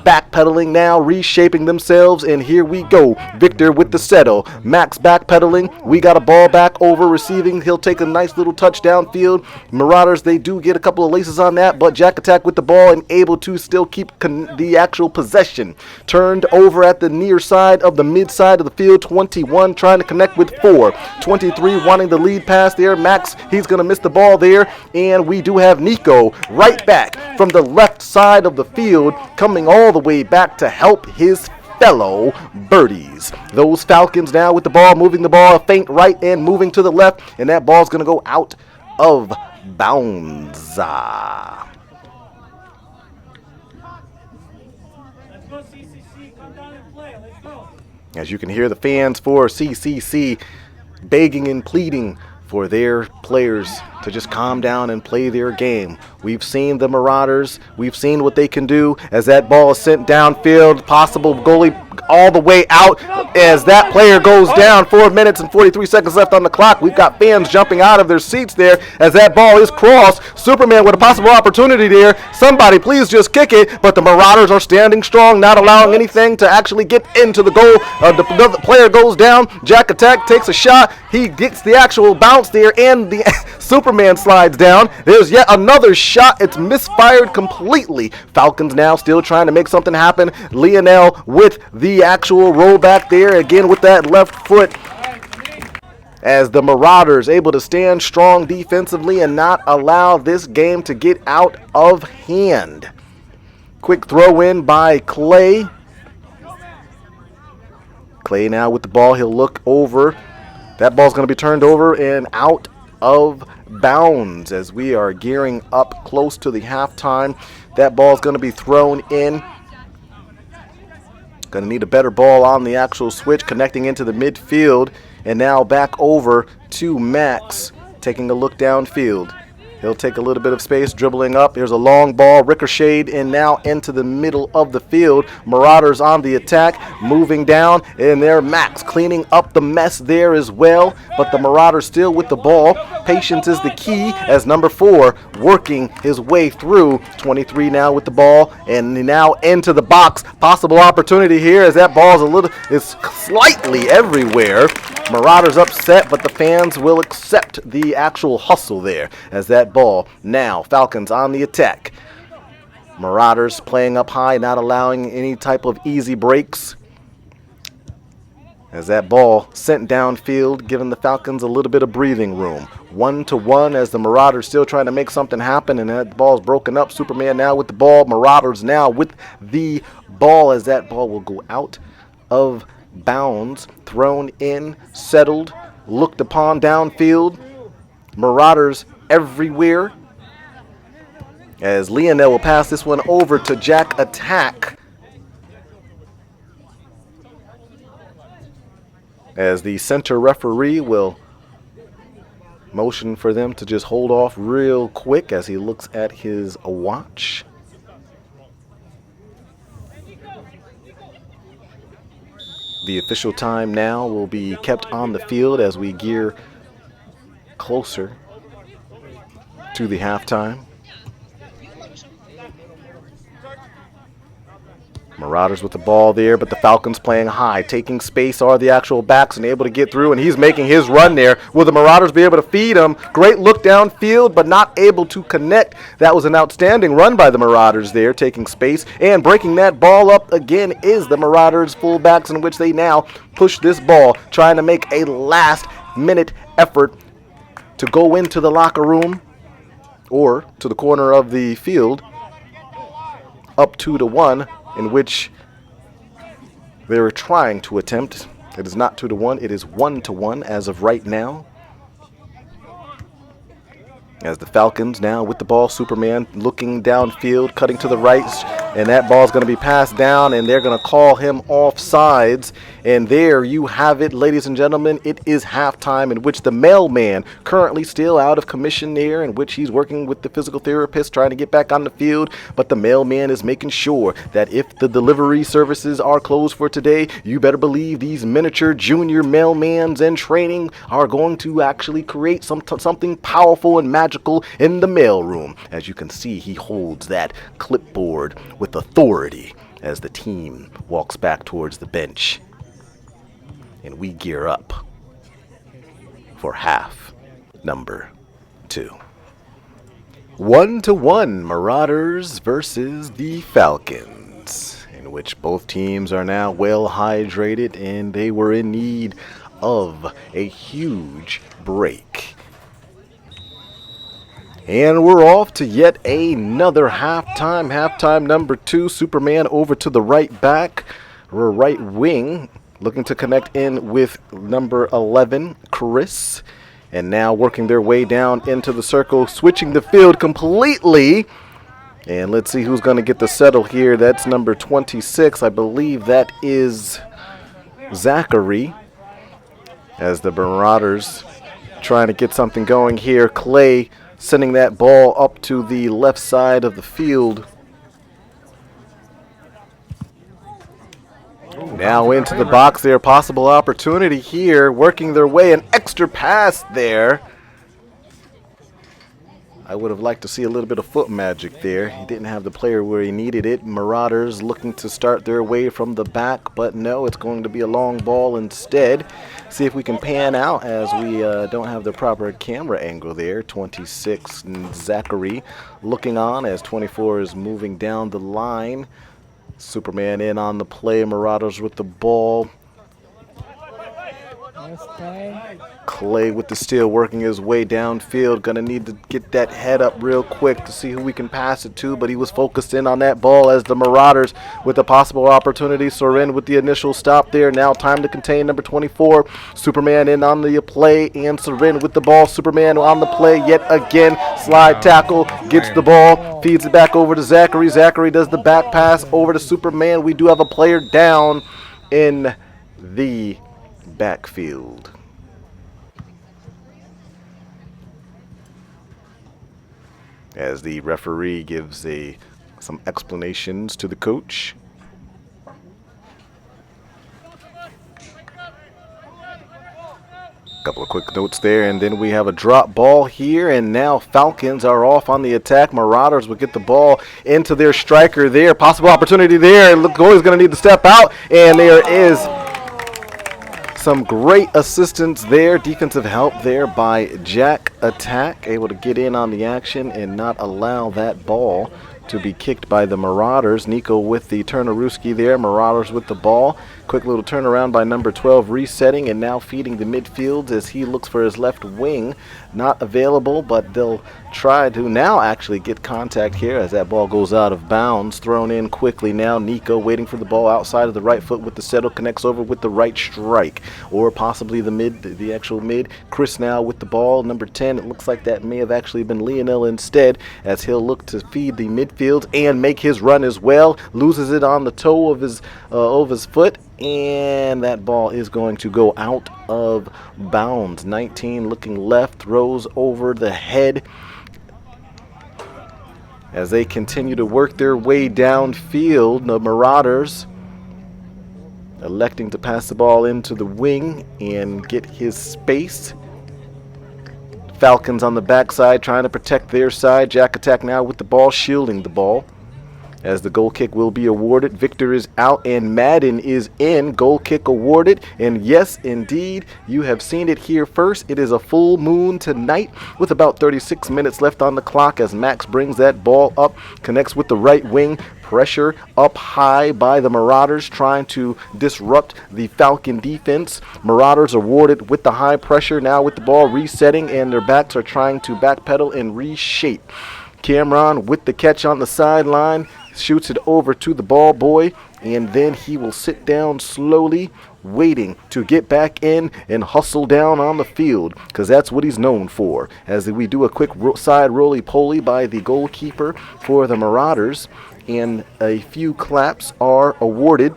Backpedaling now, reshaping themselves, and here we go. Victor with the settle. Max backpedaling. We got a ball back over, receiving. He'll take a nice little touchdown field. Marauders, they do get a couple of laces on that, but Jack Attack with the ball and able to still keep the actual possession. Turned over at the near side of the mid side of the field. 21 trying to connect with 4. 23 wanting the lead pass there. Max, he's going to miss the ball there, and we do have Nico right back from the left side of the field, coming all the way back to help his fellow birdies. Those Falcons now with the ball, moving the ball, a feint right and moving to the left, and that ball's going to go out of bounds. As you can hear, the fans for CCC begging and pleading for their players to just calm down and play their game. We've seen the Marauders. We've seen what they can do as that ball is sent downfield. Possible goalie all the way out as that player goes down. 4 minutes and 43 seconds left on the clock. We've got fans jumping out of their seats there as that ball is crossed. Superman with a possible opportunity there. Somebody please just kick it, but the Marauders are standing strong, not allowing anything to actually get into the goal. The player goes down. Jack Attack takes a shot. He gets the actual bounce there, and the Superman slides down. There's yet another shot. It's misfired completely. Falcons now still trying to make something happen. Lionel with the actual rollback there, again with that left foot, as the Marauders able to stand strong defensively and not allow this game to get out of hand. Quick throw in by Clay. Clay now with the ball. He'll look over. That ball's going to be turned over and out of bounds as we are gearing up close to the halftime. That ball's going to be thrown in. Going to need a better ball on the actual switch, connecting into the midfield. And now back over to Max, taking a look downfield. He'll take a little bit of space, dribbling up. Here's a long ball, ricocheted, and now into the middle of the field. Marauders on the attack, moving down, and there Max cleaning up the mess there as well. But the Marauders still with the ball. Patience is the key as number 4 working his way through. 23 now with the ball, and now into the box. Possible opportunity here as that ball is slightly everywhere. Marauders upset, but the fans will accept the actual hustle there as that ball. Now Falcons on the attack. Marauders playing up high, not allowing any type of easy breaks. As that ball sent downfield, giving the Falcons a little bit of breathing room. 1-1 as the Marauders still trying to make something happen, and that ball's broken up. Superman now with the ball. Marauders now with the ball as that ball will go out of bounds. Thrown in, settled, looked upon downfield. Marauders everywhere. As Lionel will pass this one over to Jack Attack. As the center referee will motion for them to just hold off real quick as he looks at his watch. The official time now will be kept on the field as we gear closer to the halftime. Marauders with the ball there, but the Falcons playing high, taking space are the actual backs and able to get through, and he's making his run there. Will the Marauders be able to feed him? Great look downfield, but not able to connect. That was an outstanding run by the Marauders there, taking space, and breaking that ball up again is the Marauders fullbacks, in which they now push this ball, trying to make a last-minute effort to go into the locker room or to the corner of the field, up 2-1. In which they were trying to attempt. It is not 2-1, it is 1-1 as of right now. As the Falcons now with the ball, Superman looking downfield, cutting to the right, and that ball is going to be passed down, and they're going to call him offsides. And there you have it, ladies and gentlemen. It is halftime, in which the mailman, currently still out of commission there, in which he's working with the physical therapist trying to get back on the field. But the mailman is making sure that if the delivery services are closed for today, you better believe these miniature junior mailmans in training are going to actually create something powerful and magical in the mailroom. As you can see, he holds that clipboard with authority as the team walks back towards the bench. And we gear up for half number 2. 1-1 Marauders versus the Falcons, in which both teams are now well hydrated and they were in need of a huge break. And we're off to yet another halftime. Halftime number 2. Superman over to the right back, or right wing, looking to connect in with number 11, Chris. And now working their way down into the circle, switching the field completely. And let's see who's going to get the settle here. That's number 26. I believe that is Zachary. As the Marauders trying to get something going here. Clay sending that ball up to the left side of the field. Now into the box there, possible opportunity here, working their way, an extra pass there. I would have liked to see a little bit of foot magic there. He didn't have the player where he needed it. Marauders looking to start their way from the back, but no, it's going to be a long ball instead. See if we can pan out as we don't have the proper camera angle there. 26, Zachary looking on as 24 is moving down the line. Superman in on the play, Marauders with the ball. Clay with the steal, working his way downfield. Gonna need to get that head up real quick to see who we can pass it to, but he was focused in on that ball as the Marauders with a possible opportunity. Soren with the initial stop there. Now time to contain number 24. Superman in on the play, and Soren with the ball. Superman on the play yet again. Slide tackle, gets the ball, feeds it back over to Zachary. Zachary does the back pass over to Superman. We do have a player down in the backfield. As the referee gives some explanations to the coach. Couple of quick notes there, and then we have a drop ball here, and now Falcons are off on the attack. Marauders will get the ball into their striker there. Possible opportunity there. Look, goalie's going to need to step out, and there is some great assistance there, defensive help there by Jack Attack, able to get in on the action and not allow that ball to be kicked by the Marauders. Nico with the Turnaruski there, Marauders with the ball. Quick little turnaround by number 12, resetting and now feeding the midfield as he looks for his left wing. Not available, but they'll try to now actually get contact here as that ball goes out of bounds. Thrown in quickly now. Nico waiting for the ball outside of the right foot with the settle, connects over with the right strike, or possibly the mid, the actual mid. Chris now with the ball, number 10. It looks like that may have actually been Lionel instead, as he'll look to feed the midfield and make his run as well. Loses it on the toe of his foot, and that ball is going to go out of bounds. 19 looking left, throws over the head as they continue to work their way downfield. The Marauders electing to pass the ball into the wing and get his space. Falcons on the backside trying to protect their side. Jack Attack now with the ball, shielding the ball as the goal kick will be awarded. Victor is out and Madden is in. Goal kick awarded. And yes, indeed, you have seen it here first. It is a full moon tonight with about 36 minutes left on the clock as Max brings that ball up, connects with the right wing. Pressure up high by the Marauders trying to disrupt the Falcon defense. Marauders awarded with the high pressure now with the ball resetting, and their backs are trying to backpedal and reshape. Cameron with the catch on the sideline, shoots it over to the ball boy, and then he will sit down slowly, waiting to get back in and hustle down on the field, because that's what he's known for. As we do a quick side roly-poly by the goalkeeper for the Marauders, and a few claps are awarded.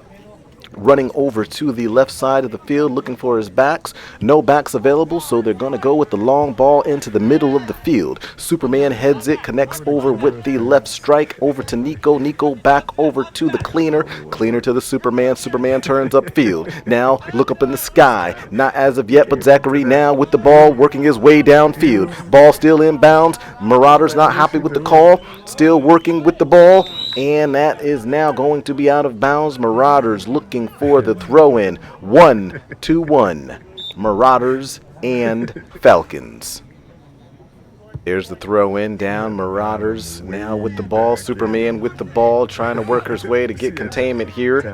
Running over to the left side of the field looking for his backs. No backs available, so they're going to go with the long ball into the middle of the field. Superman heads it, connects over with the left strike over to Nico. Nico back over to the cleaner. Cleaner to the Superman. Superman turns upfield. Now look up in the sky. Not as of yet, but Zachary now with the ball working his way downfield. Ball still inbounds. Marauders not happy with the call. Still working with the ball. And that is now going to be out of bounds. Marauders looking for the throw-in. 1-1. Marauders and Falcons. There's the throw-in down. Marauders now with the ball. Superman with the ball, trying to work his way to get containment here.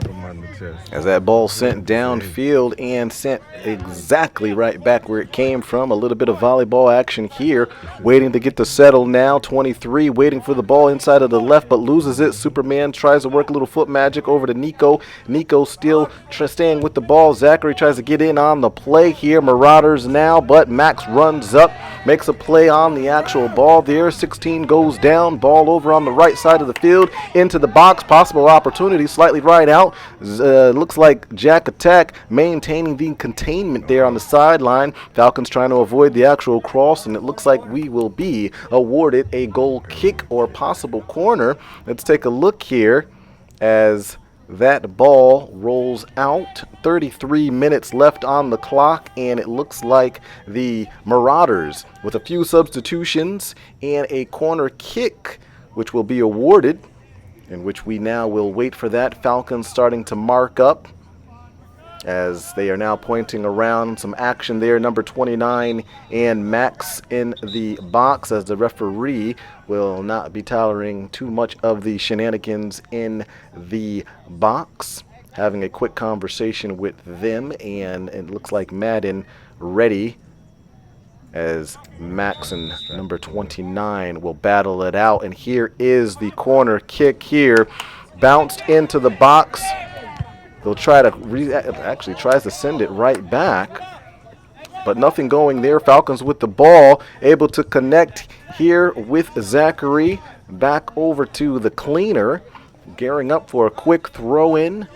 As that ball sent downfield and sent exactly right back where it came from. A little bit of volleyball action here. Waiting to get the settle now. 23 waiting for the ball inside of the left, but loses it. Superman tries to work a little foot magic over to Nico. Nico still staying with the ball. Zachary tries to get in on the play here. Marauders now, but Max runs up, makes a play on the actual ball there. 16 goes down. Ball over on the right side of the field into the box. Possible opportunity slightly right out. Looks like Jack Attack maintaining the containment there on the sideline. Falcons trying to avoid the actual cross, and it looks like we will be awarded a goal kick or possible corner. Let's take a look here as That ball rolls out. 33 minutes left on the clock, and it looks like the Marauders, with a few substitutions and a corner kick, which will be awarded, in which we now will wait for that. Falcons starting to mark up as they are now pointing around. Some action there. Number 29 and Max in the box, as the referee will not be tolerating too much of the shenanigans in the box. Having a quick conversation with them, and it looks like Madden ready, as Max and number 29 will battle it out. And here is the corner kick here. Bounced into the box. They'll try to actually tries to send it right back, but nothing going there. Falcons with the ball, able to connect here with Zachary. Back over to the cleaner, gearing up for a quick throw in.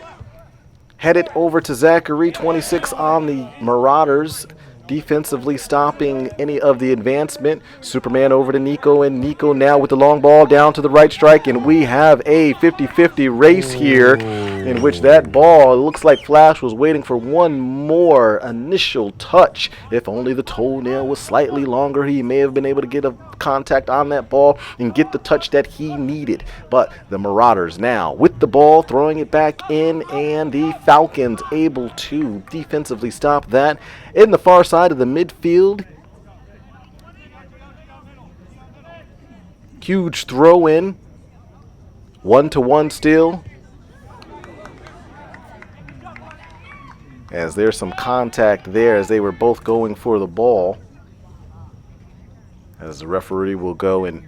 Headed over to Zachary, 26 on the Marauders, defensively stopping any of the advancement. Superman over to Nico, and Nico now with the long ball down to the right strike, and we have a 50-50 race here, in which that ball, it looks like Flash was waiting for one more initial touch. If only the toenail was slightly longer, he may have been able to get a contact on that ball and get the touch that he needed. But the Marauders now with the ball, throwing it back in, and the Falcons able to defensively stop that in the far side of the midfield. Huge throw in, 1-1 still, as there's some contact there as they were both going for the ball, as the referee will go and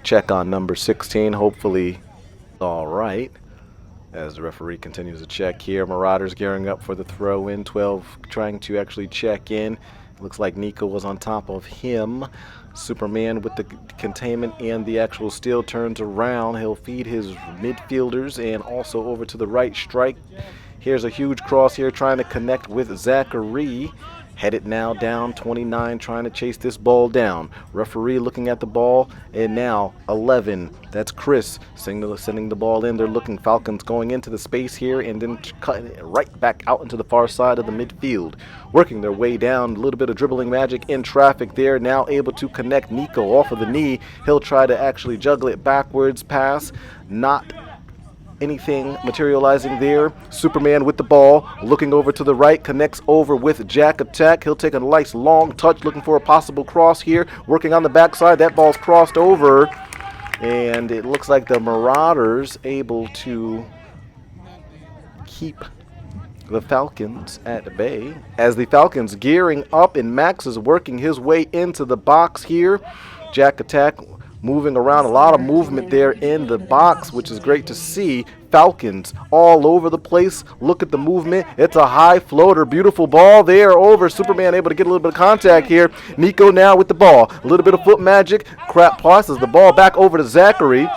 check on number 16. Hopefully all right, as the referee continues to check here. Marauders gearing up for the throw in. 12 trying to actually check in. Looks like Nico was on top of him. Superman with the containment and the actual steal turns around. He'll feed his midfielders and also over to the right strike. Here's a huge cross here, trying to connect with Zachary. Headed now down, 29 trying to chase this ball down. Referee looking at the ball, and now 11, that's Chris, sending the ball in. They're looking, Falcons going into the space here and then cutting it right back out into the far side of the midfield. Working their way down, a little bit of dribbling magic in traffic there. Now able to connect Nico off of the knee. He'll try to actually juggle it backwards, pass, not anything materializing there. Superman with the ball, looking over to the right, connects over with Jack Attack. He'll take a nice long touch, looking for a possible cross here. Working on the backside, that ball's crossed over, and it looks like the Marauders able to keep the Falcons at bay, as the Falcons gearing up, and Max is working his way into the box here. Jack Attack moving around, a lot of movement there in the box, which is great to see. Falcons all over the place. Look at the movement. It's a high floater. Beautiful ball there over. Superman able to get a little bit of contact here. Nico now with the ball. A little bit of foot magic. Crap passes the ball back over to Zachary,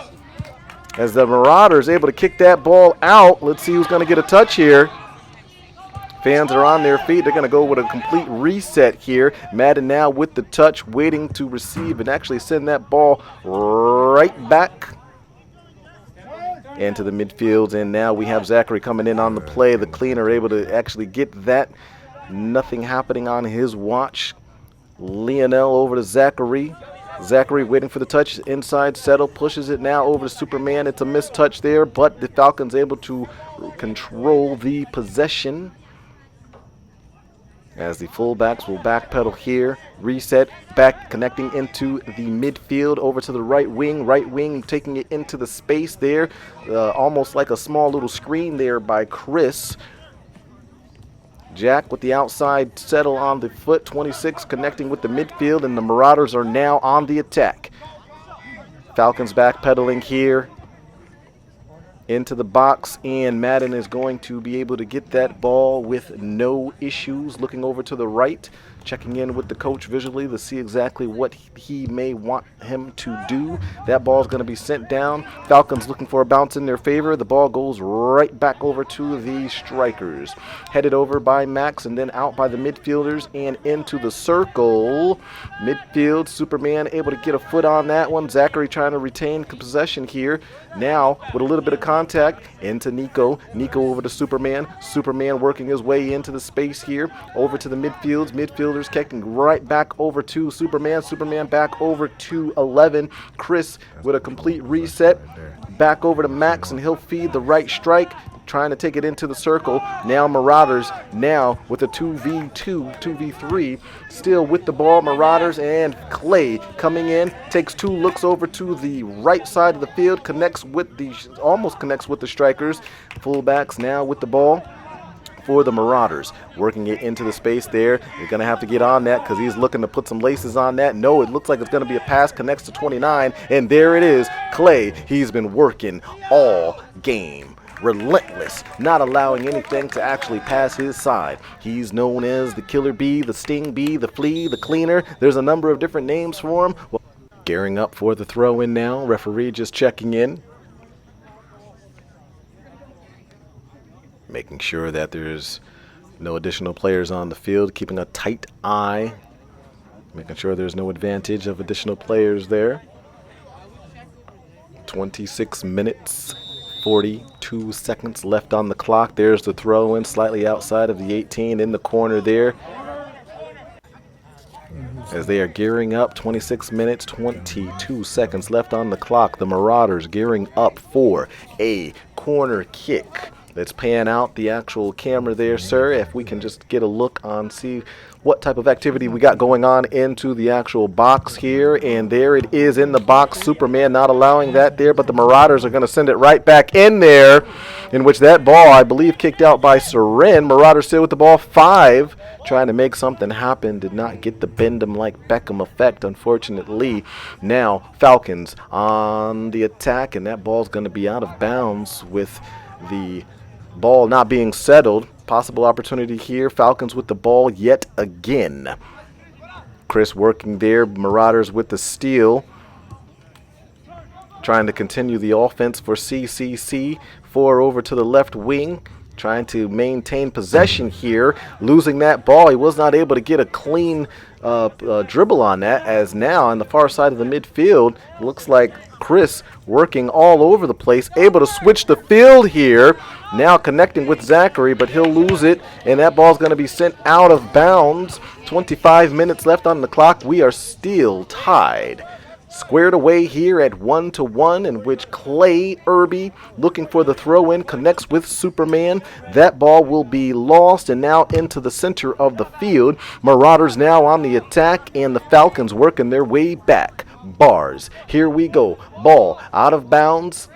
as the Marauders able to kick that ball out. Let's see who's going to get a touch here. Fans are on their feet. They're going to go with a complete reset here. Madden now with the touch, waiting to receive and actually send that ball right back into the midfield. And now we have Zachary coming in on the play. The cleaner able to actually get that. Nothing happening on his watch. Lionel over to Zachary. Zachary waiting for the touch. Inside settle, pushes it now over to Superman. It's a missed touch there, but the Falcons able to control the possession, as the fullbacks will backpedal here. Reset, back connecting into the midfield over to the right wing taking it into the space there. Almost like a small little screen there by Chris. Jack with the outside settle on the foot. 26 connecting with the midfield, and the Marauders are now on the attack. Falcons backpedaling here into the box, and Madden is going to be able to get that ball with no issues. Looking over to the right, checking in with the coach visually to see exactly what he may want him to do. That ball is going to be sent down. Falcons looking for a bounce in their favor. The ball goes right back over to the strikers. Headed over by Max and then out by the midfielders and into the circle. Midfield, Superman able to get a foot on that one. Zachary trying to retain possession here. Now with a little bit of contact into Nico. Nico over to Superman. Superman working his way into the space here. Over to the midfields. Midfielders kicking right back over to Superman. Superman back over to 11. Chris with a complete reset. Back over to Max, and he'll feed the right strike, trying to take it into the circle. Now Marauders now with a 2v2, 2v3, still with the ball. Marauders and Clay coming in, takes 2 looks over to the right side of the field, almost connects with the strikers. Fullbacks now with the ball for the Marauders, working it into the space there. You're going to have to get on that because he's looking to put some laces on that. No, it looks like it's going to be a pass, connects to 29, and there it is. Clay, he's been working all game. Relentless, not allowing anything to actually pass his side. He's known as the Killer Bee, the Sting Bee, the Flea, the Cleaner. There's a number of different names for him. Well, gearing up for the throw-in now. Referee just checking in, making sure that there's no additional players on the field, keeping a tight eye, making sure there's no advantage of additional players there. 26 minutes, 42 seconds left on the clock. There's the throw-in, slightly outside of the 18 in the corner there. As they are gearing up, 26 minutes, 22 seconds left on the clock. The Marauders gearing up for a corner kick. Let's pan out the actual camera there, sir, if we can just get a look on, see what type of activity we got going on into the actual box here. And there it is in the box. Superman not allowing that there, but the Marauders are going to send it right back in there, in which that ball, I believe, kicked out by Seren. Marauders still with the ball. 5, trying to make something happen. Did not get the bend 'em like Beckham effect, unfortunately. Now, Falcons on the attack, and that ball's going to be out of bounds with the ball not being settled. Possible opportunity here. Falcons with the ball yet again. Chris working there. Marauders with the steal. Trying to continue the offense for CCC. 4 over to the left wing. Trying to maintain possession here. Losing that ball. He was not able to get a clean dribble on that, as now on the far side of the midfield, it looks like Chris working all over the place, able to switch the field here. Now connecting with Zachary, but he'll lose it, and that ball's going to be sent out of bounds. 25 minutes left on the clock. We are still tied. Squared away here at 1-1, in which Clay Irby, looking for the throw-in, connects with Superman. That ball will be lost, and now into the center of the field. Marauders now on the attack, and the Falcons working their way back. Bars. Here we go. Ball out of bounds.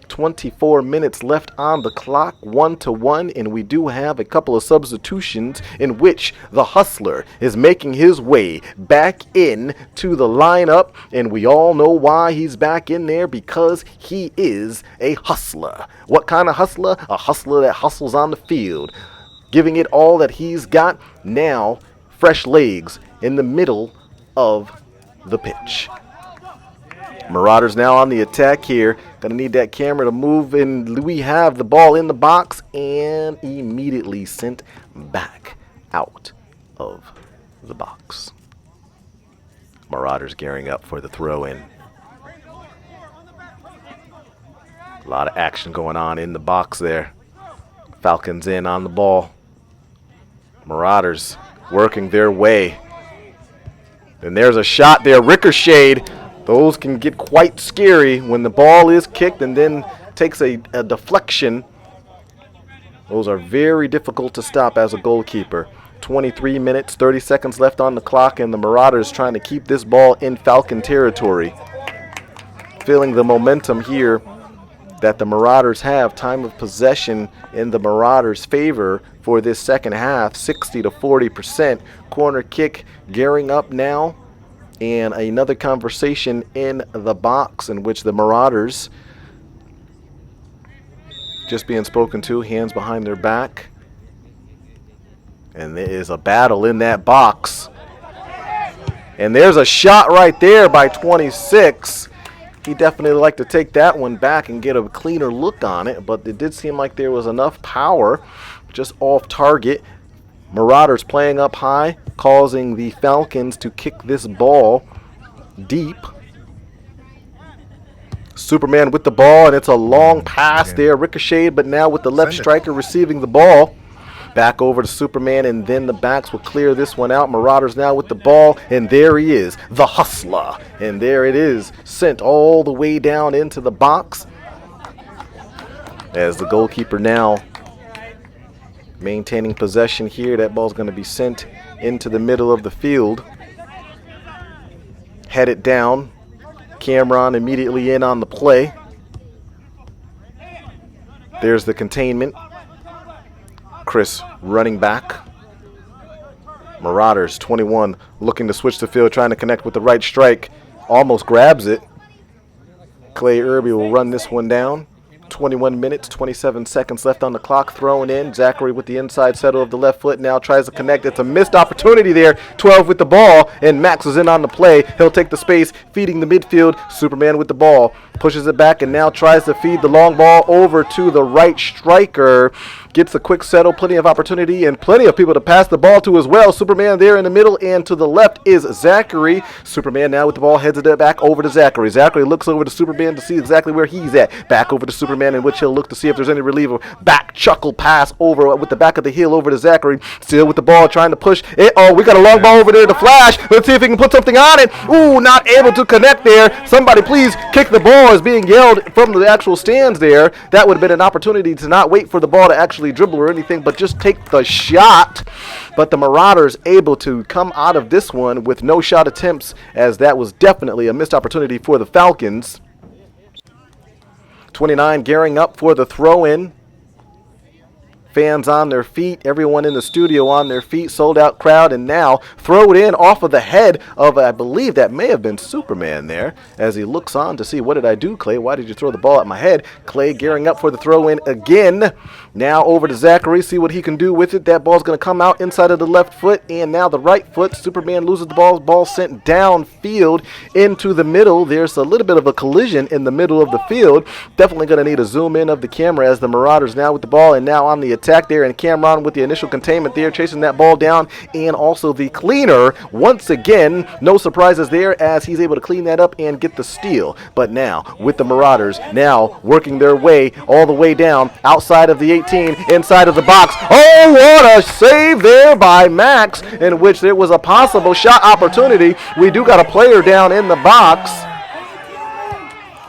24 minutes left on the clock, 1-1, and we do have a couple of substitutions in which the Hustler is making his way back in to the lineup, and we all know why he's back in there, because he is a hustler. What kind of hustler? A hustler that hustles on the field, giving it all that he's got. Now, fresh legs in the middle of the pitch. Marauders now on the attack here. Gonna need that camera to move, and we have the ball in the box and immediately sent back out of the box. Marauders gearing up for the throw-in. A lot of action going on in the box there. Falcons in on the ball. Marauders working their way. And there's a shot there, ricocheted. Those can get quite scary when the ball is kicked and then takes a deflection. Those are very difficult to stop as a goalkeeper. 23 minutes, 30 seconds left on the clock, and the Marauders trying to keep this ball in Falcon territory. Feeling the momentum here that the Marauders have. Time of possession in the Marauders' favor for this second half, 60 to 40%. Corner kick gearing up now. And another conversation in the box in which the Marauders just being spoken to, hands behind their back. And there is a battle in that box. And there's a shot right there by 26. He definitely like to take that one back and get a cleaner look on it, but it did seem like there was enough power just off target. Marauders playing up high, causing the Falcons to kick this ball deep. Superman with the ball, and it's a long pass there, ricocheted, but now with the left striker receiving the ball. Back over to Superman, and then the backs will clear this one out. Marauders now with the ball, and there he is, the hustler. And there it is, sent all the way down into the box. As the goalkeeper now maintaining possession here, that ball's going to be sent into the middle of the field. Headed down. Cameron immediately in on the play. There's the containment. Chris running back. Marauders 21 looking to switch the field, trying to connect with the right strike. Almost grabs it. Clay Irby will run this one down. 21 minutes, 27 seconds left on the clock. Thrown in. Zachary with the inside settle of the left foot now tries to connect. It's a missed opportunity there. 12 with the ball, and Max is in on the play. He'll take the space, feeding the midfield. Superman with the ball. Pushes it back and now tries to feed the long ball over to the right striker. Gets a quick settle, plenty of opportunity, and plenty of people to pass the ball to as well. Superman there in the middle, and to the left is Zachary. Superman now with the ball, heads it back over to Zachary. Zachary looks over to Superman to see exactly where he's at. Back over to Superman, in which he'll look to see if there's any reliever. Back chuckle pass over with the back of the heel over to Zachary. Still with the ball, trying to push it. Oh, we got a long ball over there to Flash. Let's see if he can put something on it. Ooh, not able to connect there. Somebody please kick the ball is being yelled from the actual stands there. That would have been an opportunity to not wait for the ball to actually dribble or anything, but just take the shot. But the Marauders able to come out of this one with no shot attempts, as that was definitely a missed opportunity for the Falcons. 29 gearing up for the throw-in. Fans on their feet, everyone in the studio on their feet, sold out crowd, and now throw it in off of the head of, I believe that may have been Superman there, as he looks on to see, what did I do, Clay? Why did you throw the ball at my head? Clay gearing up for the throw in again. Now over to Zachary, see what he can do with it. That ball's going to come out inside of the left foot, and now the right foot. Superman loses the ball sent downfield into the middle. There's a little bit of a collision in the middle of the field. Definitely going to need a zoom in of the camera as the Marauders now with the ball, and now on the attack there, and Cameron with the initial containment there, chasing that ball down, and also the cleaner once again. No surprises there, as he's able to clean that up and get the steal. But now with the Marauders now working their way all the way down outside of the 18, inside of the box. Oh, what a save there by Max, in which there was a possible shot opportunity. We do got a player down in the box.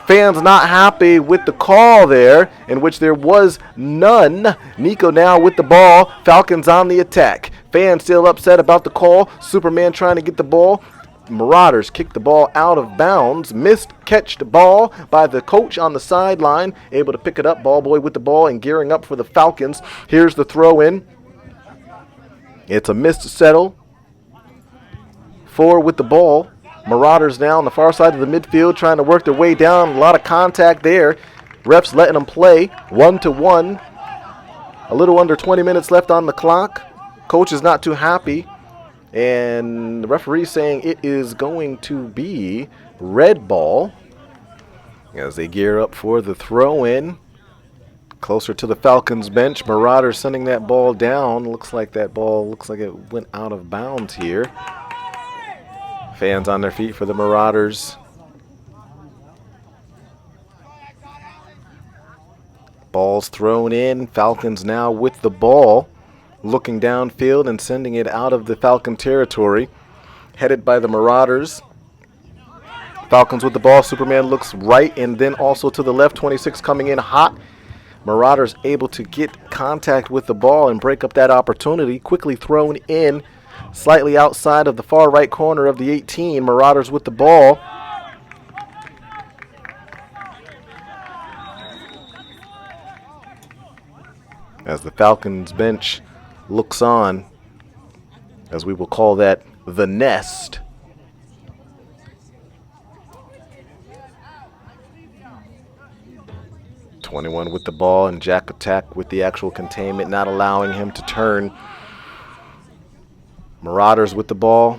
Fans not happy with the call there, in which there was none. Nico now with the ball. Falcons on the attack. Fans still upset about the call. Superman trying to get the ball. Marauders kick the ball out of bounds. Missed catched ball by the coach on the sideline. Able to pick it up. Ball boy with the ball and gearing up for the Falcons. Here's the throw in. It's a missed settle. 4 with the ball. Marauders now on the far side of the midfield trying to work their way down. A lot of contact there. Refs letting them play 1-1. A little under 20 minutes left on the clock. Coach is not too happy. And the referee saying it is going to be red ball as they gear up for the throw-in. Closer to the Falcons bench. Marauders sending that ball down. Looks like it went out of bounds here. Fans on their feet for the Marauders. Ball's thrown in. Falcons now with the ball. Looking downfield and sending it out of the Falcon territory. Headed by the Marauders. Falcons with the ball. Superman looks right and then also to the left. 26 coming in hot. Marauders able to get contact with the ball and break up that opportunity. Quickly thrown in. Slightly outside of the far right corner of the 18. Marauders with the ball. As the Falcons bench looks on, as we will call that the nest. (21) with the ball, and Jack Attack with the actual containment, not allowing him to turn. Marauders with the ball.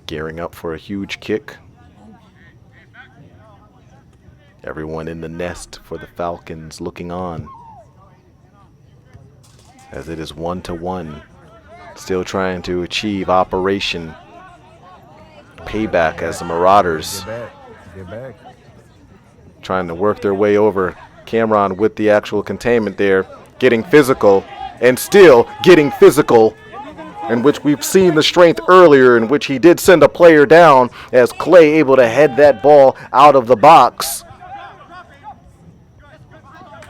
Gearing up for a huge kick. Everyone in the nest for the Falcons looking on. As it is 1-1. Still trying to achieve operation payback as the Marauders Get back. trying to work their way over Cameron with the actual containment there, getting physical and still getting physical, in which we've seen the strength earlier, in which he did send a player down as Clay able to head that ball out of the box.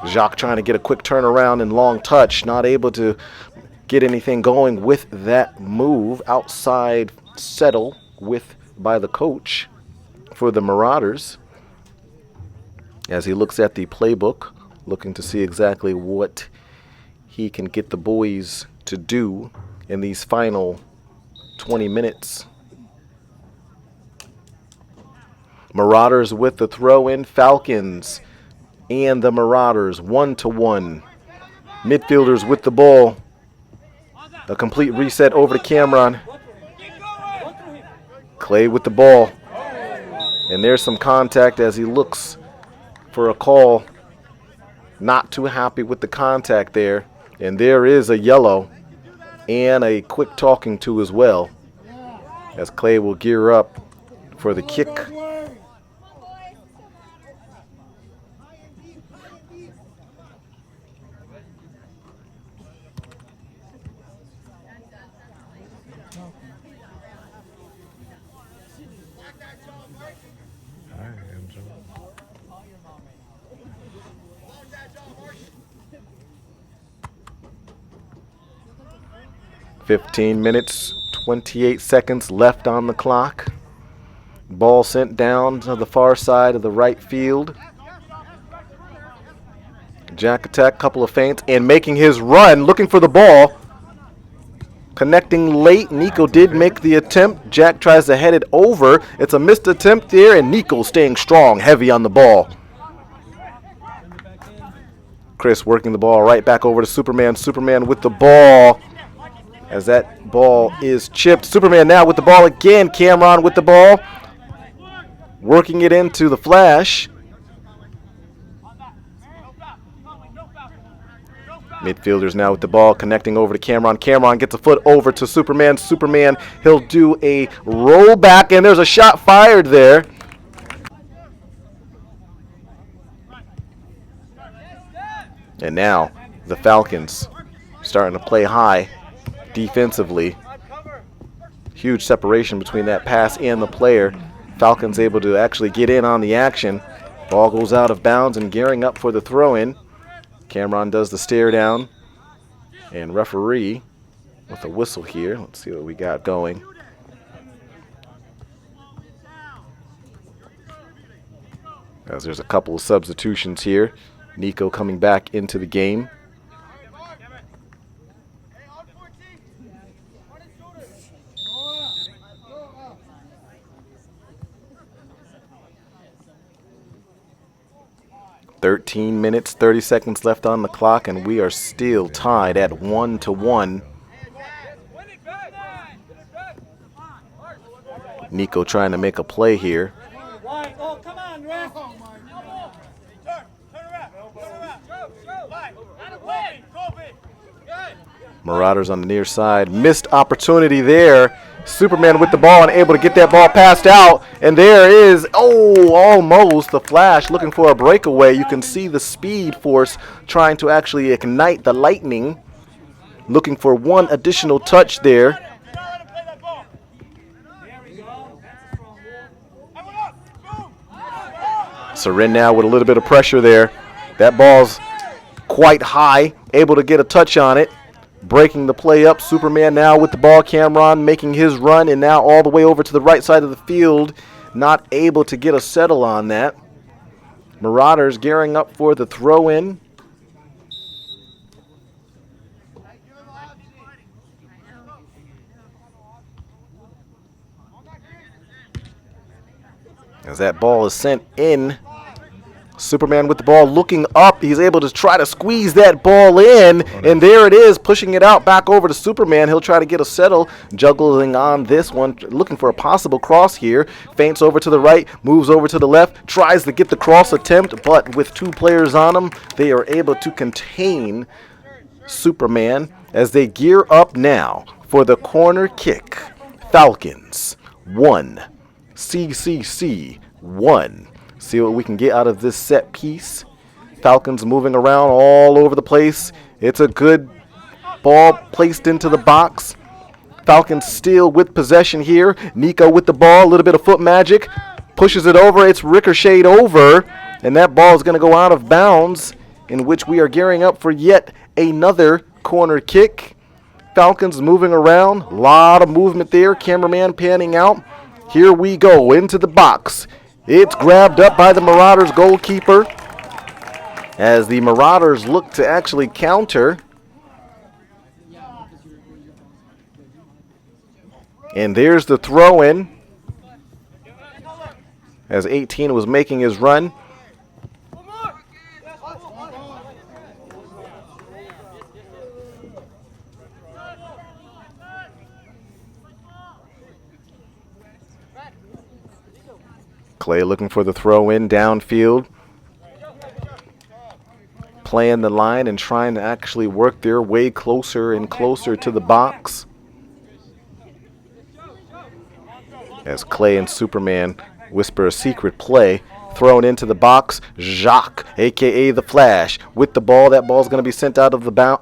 Jacques trying to get a quick turnaround and long touch, not able to get anything going with that move. Outside settle by the coach for the Marauders as he looks at the playbook, looking to see exactly what he can get the boys to do in these final 20 minutes. Marauders with the throw-in. Falcons and the Marauders 1-1. Midfielders with the ball. A complete reset over to Cameron. Clay with the ball. And there's some contact as he looks for a call. Not too happy with the contact there. And there is a yellow and a quick talking to as well, as Clay will gear up for the kick. I am so. 15 minutes, 28 seconds left on the clock. Ball sent down to the far side of the right field. Jack attack, couple of feints, and making his run, looking for the ball. Connecting late. Nico did make the attempt. Jack tries to head it over. It's a missed attempt there, and Nico staying strong, heavy on the ball. Chris working the ball right back over to Superman. Superman with the ball as that ball is chipped. Superman now with the ball again. Cameron with the ball. Working it into the Flash. Midfielders now with the ball, connecting over to Cameron. Cameron gets a foot over to Superman. Superman, he'll do a rollback, and there's a shot fired there. And now the Falcons starting to play high defensively. Huge separation between that pass and the player. Falcons able to actually get in on the action. Ball goes out of bounds and gearing up for the throw-in. Cameron does the stare down, and referee with a whistle here. Let's see what we got going. As there's a couple of substitutions here. Nico coming back into the game. "13 minutes, 30 seconds left on the clock, and we are still tied at 1-1. Nico trying to make a play here. Marauders on the near side. Missed opportunity there. Superman with the ball and able to get that ball passed out. And there is, almost the Flash looking for a breakaway. You can see the Speed Force trying to actually ignite the lightning. Looking for one additional touch there. Seren now with a little bit of pressure there. That ball's quite high, able to get a touch on it. Breaking the play up. Superman now with the ball. Cameron making his run, and now all the way over to the right side of the field. Not able to get a settle on that. Marauders gearing up for the throw-in. As that ball is sent in. Superman with the ball looking up. He's able to try to squeeze that ball in. And there it is, pushing it out back over to Superman. He'll try to get a settle. Juggling on this one. Looking for a possible cross here. Feints over to the right. Moves over to the left. Tries to get the cross attempt. But with two players on him, they are able to contain Superman as they gear up now for the corner kick. Falcons 1, CCC 1. See what we can get out of this set piece. Falcons moving around all over the place. It's a good ball placed into the box. Falcons still with possession here. Nico with the ball, a little bit of foot magic. Pushes it over, it's ricocheted over, and that ball is going to go out of bounds, in which we are gearing up for yet another corner kick. Falcons moving around, a lot of movement there. Cameraman panning out. Here we go into the box. It's grabbed up by the Marauders goalkeeper as the Marauders look to actually counter. And there's the throw in as 18 was making his run. Clay looking for the throw in downfield. Playing the line and trying to actually work their way closer and closer to the box. As Clay and Superman whisper a secret play. Thrown into the box. Jacques, a.k.a. the Flash, with the ball. That ball's going to be sent out of the bounds.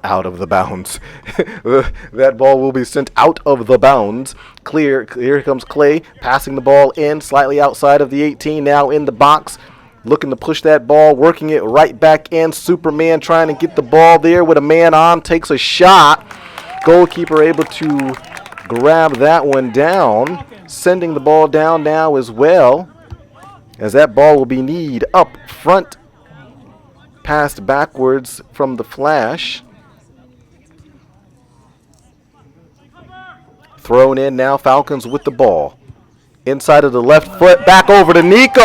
That ball will be sent out of the bounds. Clear. Here comes Clay, passing the ball in, slightly outside of the 18, now in the box. Looking to push that ball, working it right back in. Superman trying to get the ball there with a man on, takes a shot. Goalkeeper able to grab that one down. Sending the ball down now as well, as that ball will be kneed up front, passed backwards from the Flash. Thrown in now, Falcons with the ball. Inside of the left foot, back over to Nico.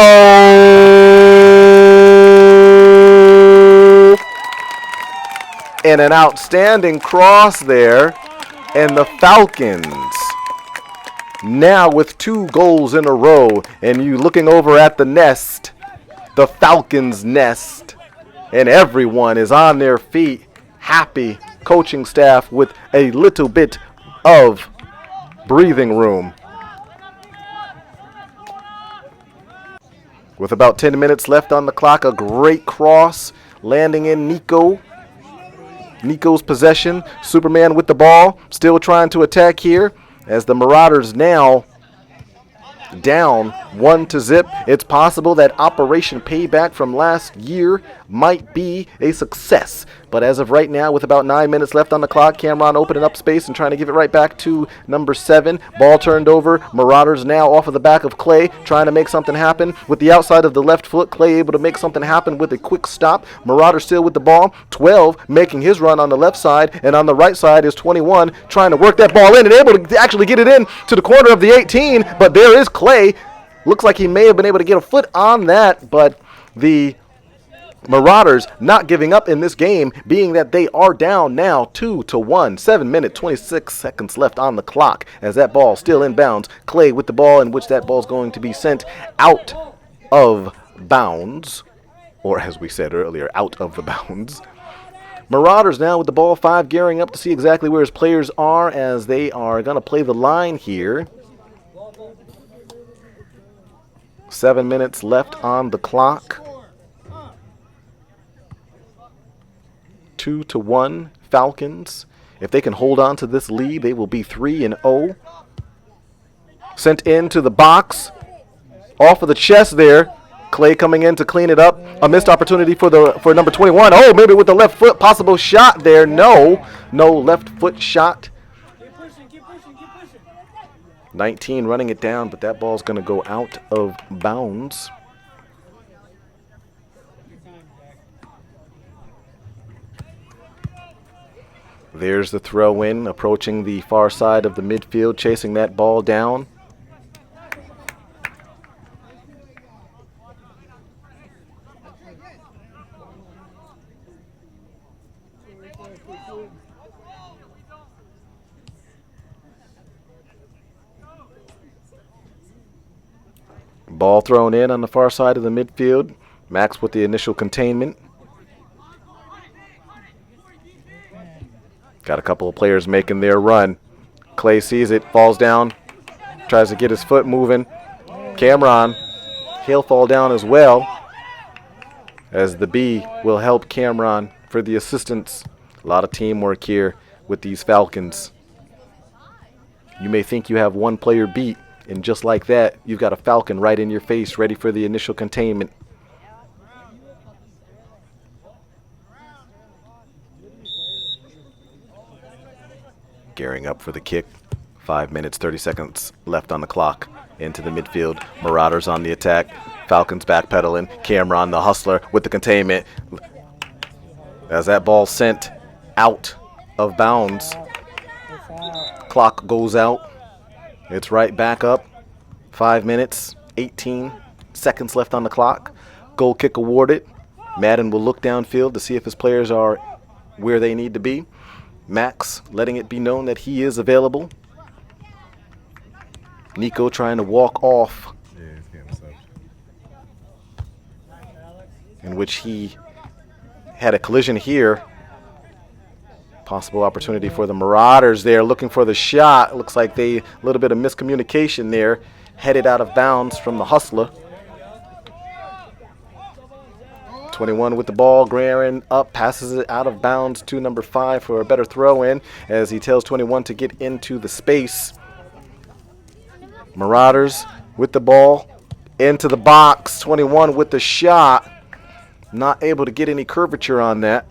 And an outstanding cross there, and the Falcons now with 2 goals in a row, and you looking over at the nest, the Falcons nest, and everyone is on their feet, happy, coaching staff with a little bit of breathing room. With about 10 minutes left on the clock, a great cross landing in Nico's possession. Superman with the ball, still trying to attack here, as the Marauders now down 1-0. It's possible that Operation Payback from last year might be a success. But as of right now, with about 9 minutes left on the clock, Cameron opening up space and trying to give it right back to number 7. Ball turned over. Marauders now off of the back of Clay, trying to make something happen. With the outside of the left foot, Clay able to make something happen with a quick stop. Marauders still with the ball. 12 making his run on the left side, and on the right side is 21 trying to work that ball in and able to actually get it in to the corner of the 18. But there is Clay. Looks like he may have been able to get a foot on that, but the Marauders not giving up in this game, being that they are down now 2-1. 7 minutes, 26 seconds left on the clock as that ball still inbounds. Clay with the ball, in which that ball is going to be sent out of bounds, or as we said earlier, out of the bounds. Marauders now with the ball, 5 gearing up to see exactly where his players are, as they are going to play the line here. 7 minutes left on the clock. 2-1 Falcons. If they can hold on to this lead, they will be 3-0. Sent into the box. Off of the chest there. Clay coming in to clean it up. A missed opportunity for number 21. Oh, maybe with the left foot. Possible shot there. No left foot shot. 19 running it down, but that ball's going to go out of bounds. There's the throw in, approaching the far side of the midfield, chasing that ball down. Ball thrown in on the far side of the midfield. Max with the initial containment. Got a couple of players making their run. Clay sees it, falls down, tries to get his foot moving. Cameron, he'll fall down as well, as the B will help Cameron for the assistance. A lot of teamwork here with these Falcons. You may think you have one player beat, and just like that, you've got a Falcon right in your face, ready for the initial containment. Gearing up for the kick. 5 minutes, 30 seconds left on the clock. Into the midfield. Marauders on the attack. Falcons backpedaling. Cameron, the hustler, with the containment. As that ball sent out of bounds. Clock goes out. It's right back up. 5 minutes, 18 seconds left on the clock. Goal kick awarded. Madden will look downfield to see if his players are where they need to be. Max letting it be known that he is available. Nico trying to walk off, in which he had a collision here. Possible opportunity for the Marauders there, looking for the shot. Looks like a little bit of miscommunication there. Headed out of bounds from the hustler. 21 with the ball, Guerin up, passes it out of bounds to number 5 for a better throw in as he tells 21 to get into the space. Marauders with the ball into the box. 21 with the shot. Not able to get any curvature on that.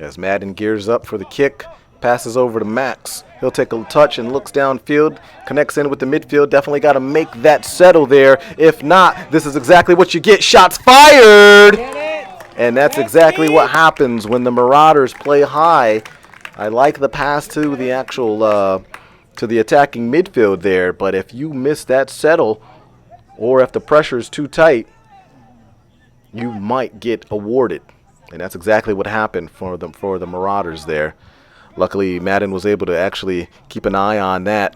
As Madden gears up for the kick, passes over to Max. He'll take a touch and looks downfield, connects in with the midfield. Definitely got to make that settle there. If not, this is exactly what you get. Shots fired! And that's exactly what happens when the Marauders play high. I like the pass to the actual, to the attacking midfield there, but if you miss that settle, or if the pressure is too tight, you might get awarded. And that's exactly what happened for the Marauders there. Luckily, Madden was able to actually keep an eye on that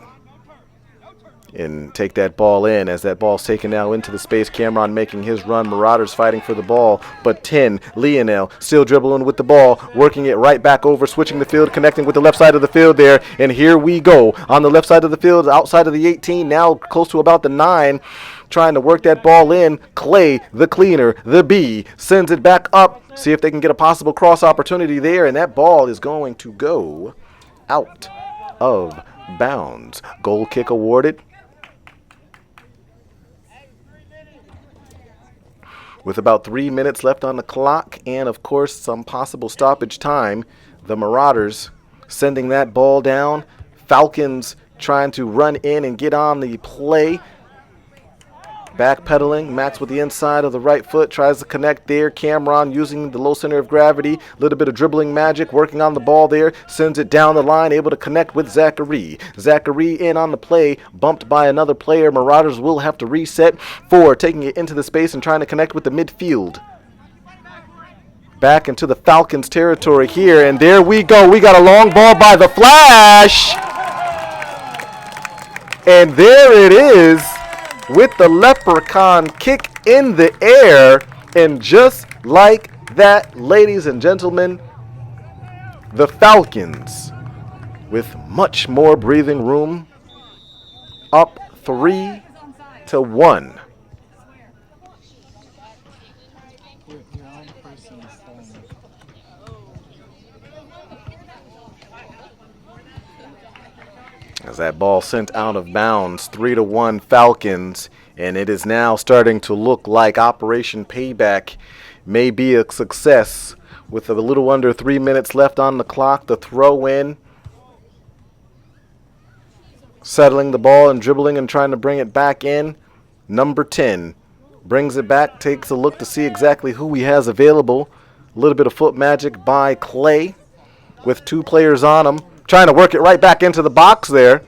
and take that ball in. As that ball's taken now into the space, Cameron making his run, Marauders fighting for the ball, but 10, Lionel still dribbling with the ball, working it right back over, switching the field, connecting with the left side of the field there, and here we go. On the left side of the field, outside of the 18, now close to about the 9, trying to work that ball in. Clay, the cleaner, the B, sends it back up. See if they can get a possible cross opportunity there, and that ball is going to go out of bounds. Goal kick awarded. With about 3 minutes left on the clock, and of course some possible stoppage time, the Marauders sending that ball down. Falcons trying to run in and get on the play. Backpedaling, Max with the inside of the right foot, tries to connect there. Cameron using the low center of gravity, a little bit of dribbling magic, working on the ball there, sends it down the line, able to connect with Zachary. Zachary in on the play, bumped by another player. Marauders will have to reset for taking it into the space and trying to connect with the midfield. Back into the Falcons territory here, and there we go. We got a long ball by the Flash. And there it is, with the leprechaun kick in the air, and just like that, ladies and gentlemen, the Falcons, with much more breathing room, up 3-1. As that ball sent out of bounds, 3-1 Falcons, and it is now starting to look like Operation Payback may be a success. With a little under 3 minutes left on the clock, the throw in, settling the ball and dribbling and trying to bring it back in. Number 10 brings it back, takes a look to see exactly who he has available. A little bit of foot magic by Clay with 2 players on him. Trying to work it right back into the box there.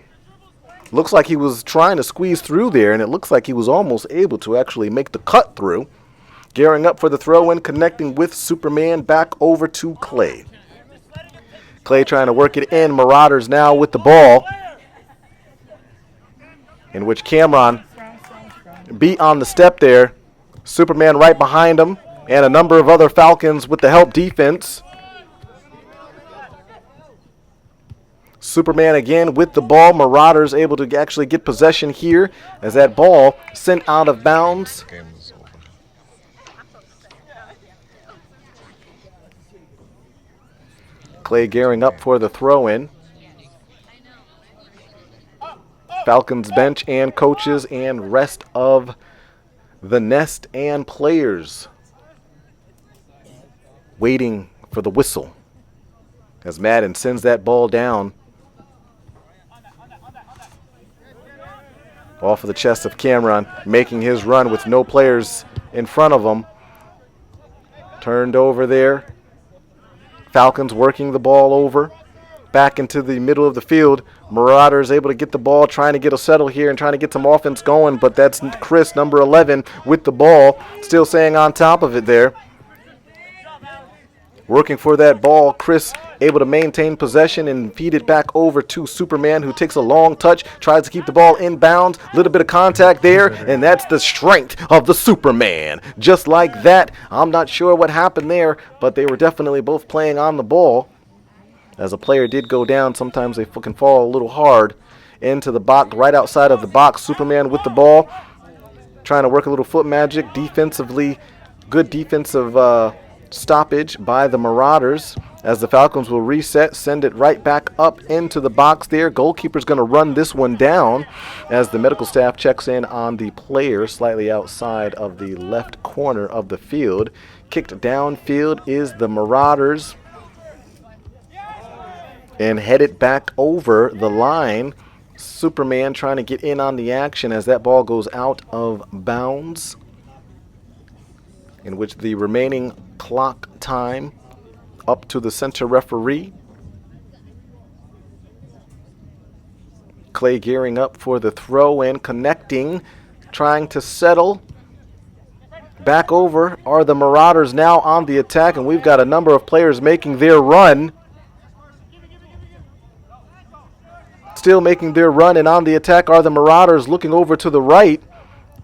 Looks like he was trying to squeeze through there, and it looks like he was almost able to actually make the cut through. Gearing up for the throw-in, connecting with Superman, back over to Clay. Clay trying to work it in. Marauders now with the ball, in which Cameron beat on the step there. Superman right behind him, and a number of other Falcons with the help defense. Superman again with the ball. Marauders able to actually get possession here as that ball sent out of bounds. Clay gearing up for the throw-in. Falcons bench and coaches and rest of the nest and players waiting for the whistle as Madden sends that ball down off of the chest of Cameron, making his run with no players in front of him. Turned over there. Falcons working the ball over back into the middle of the field. Marauders able to get the ball, trying to get a settle here and trying to get some offense going, but that's Chris, number 11, with the ball, still staying on top of it there. Working for that ball, Chris able to maintain possession and feed it back over to Superman, who takes a long touch, tries to keep the ball inbounds. A little bit of contact there, and that's the strength of the Superman. Just like that, I'm not sure what happened there, but they were definitely both playing on the ball. As a player did go down, sometimes they can fall a little hard into the box, right outside of the box. Superman with the ball, trying to work a little foot magic defensively. Good defensive stoppage by the Marauders as the Falcons will reset, send it right back up into the box there. Goalkeeper's going to run this one down as the medical staff checks in on the player slightly outside of the left corner of the field. Kicked downfield is the Marauders and headed back over the line. Superman trying to get in on the action as that ball goes out of bounds, in which the remaining clock time up to the center referee. Clay gearing up for the throw in, connecting, trying to settle. Back over are the Marauders now on the attack, and we've got a number of players making their run. Still making their run, and on the attack are the Marauders looking over to the right.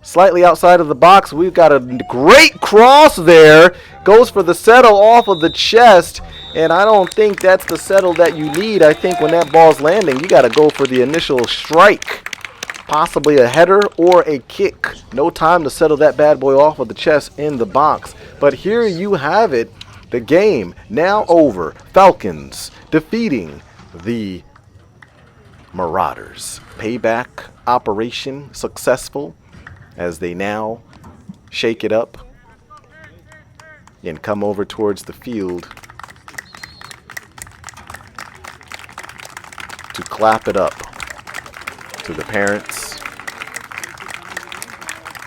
Slightly outside of the box, we've got a great cross there. Goes for the settle off of the chest, and I don't think that's the settle that you need. I think when that ball's landing, you got to go for the initial strike. Possibly a header or a kick. No time to settle that bad boy off of the chest in the box. But here you have it. The game now over. Falcons defeating the Marauders. Payback operation successful, as they now shake it up and come over towards the field to clap it up to the parents,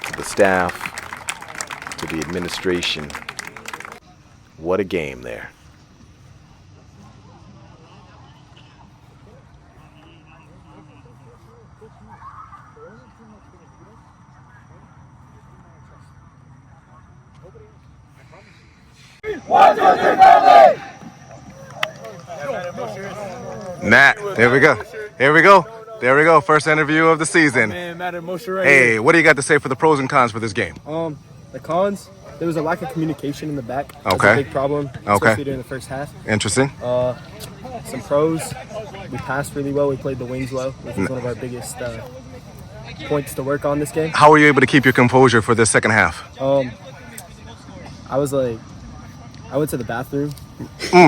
to the staff, to the administration. What a game there. Matt, there we go. Here we go. There we go. First interview of the season. Hey, what do you got to say for the pros and cons for this game? The cons, there was a lack of communication in the back. Okay. That's a big problem, especially during the first half. Interesting. Some pros, we passed really well. We played the wings well, which is one of our biggest points to work on this game. How were you able to keep your composure for this second half? I went to the bathroom.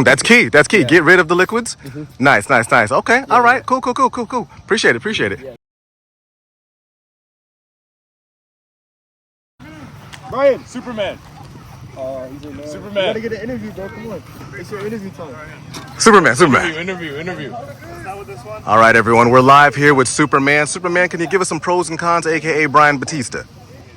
That's key. That's key. Yeah. Get rid of the liquids. Nice. Okay. Yeah, all right. yeah. Cool. Appreciate it. Yeah. Brian, Superman. he's in there. Superman. You gotta get an interview, bro. Come on. It's your interview time. Superman. Interview. All right, everyone. We're live here with Superman. Superman, can you give us some pros and cons, a.k.a. Brian Batista?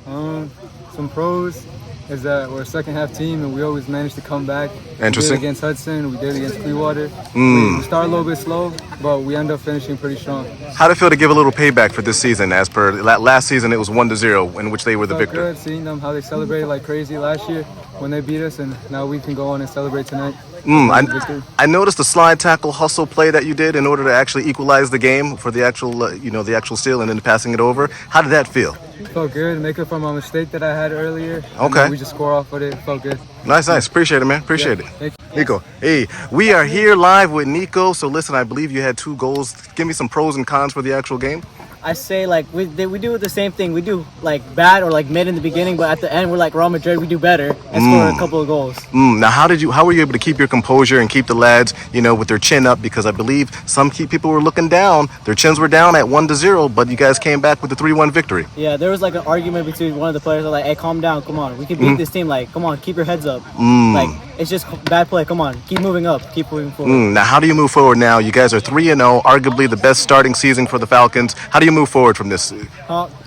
Some pros is that we're a second half team and we always manage to come back. Interesting. We did it against Hudson, we did it against Clearwater. We start a little bit slow, but we end up finishing pretty strong. How did it feel to give a little payback for this season? As per last season, it was 1-0, in which they were the Felt victor. good seeing them how they celebrated like crazy last year. when they beat us, and now we can go on and celebrate tonight. I noticed the slide tackle hustle play that you did in order to actually equalize the game for the actual, the actual steal and then passing it over. How did that feel? Felt good. Make up from a mistake that I had earlier. Okay. We just score off of it. Felt good. Nice. Appreciate it, man. Appreciate it. Thank you. Nico, hey, we are here live with Nico. So listen, I believe you had 2 goals. Give me some pros and cons for the actual game. I say like we do the same thing. We do like bad or like mid in the beginning, but at the end we're like Real Madrid. We do better and score a couple of goals. Now, how were you able to keep your composure and keep the lads, with their chin up? Because I believe some key people were looking down. Their chins were down at 1-0, but you guys came back with a 3-1 victory. Yeah, there was like an argument between one of the players. Like, hey, calm down. Come on, we can beat this team. Like, come on, keep your heads up. Like, it's just bad play. Come on, keep moving up. Keep moving forward. Now, how do you move forward now? You guys are 3-0, arguably the best starting season for the Falcons. How do you move forward from this?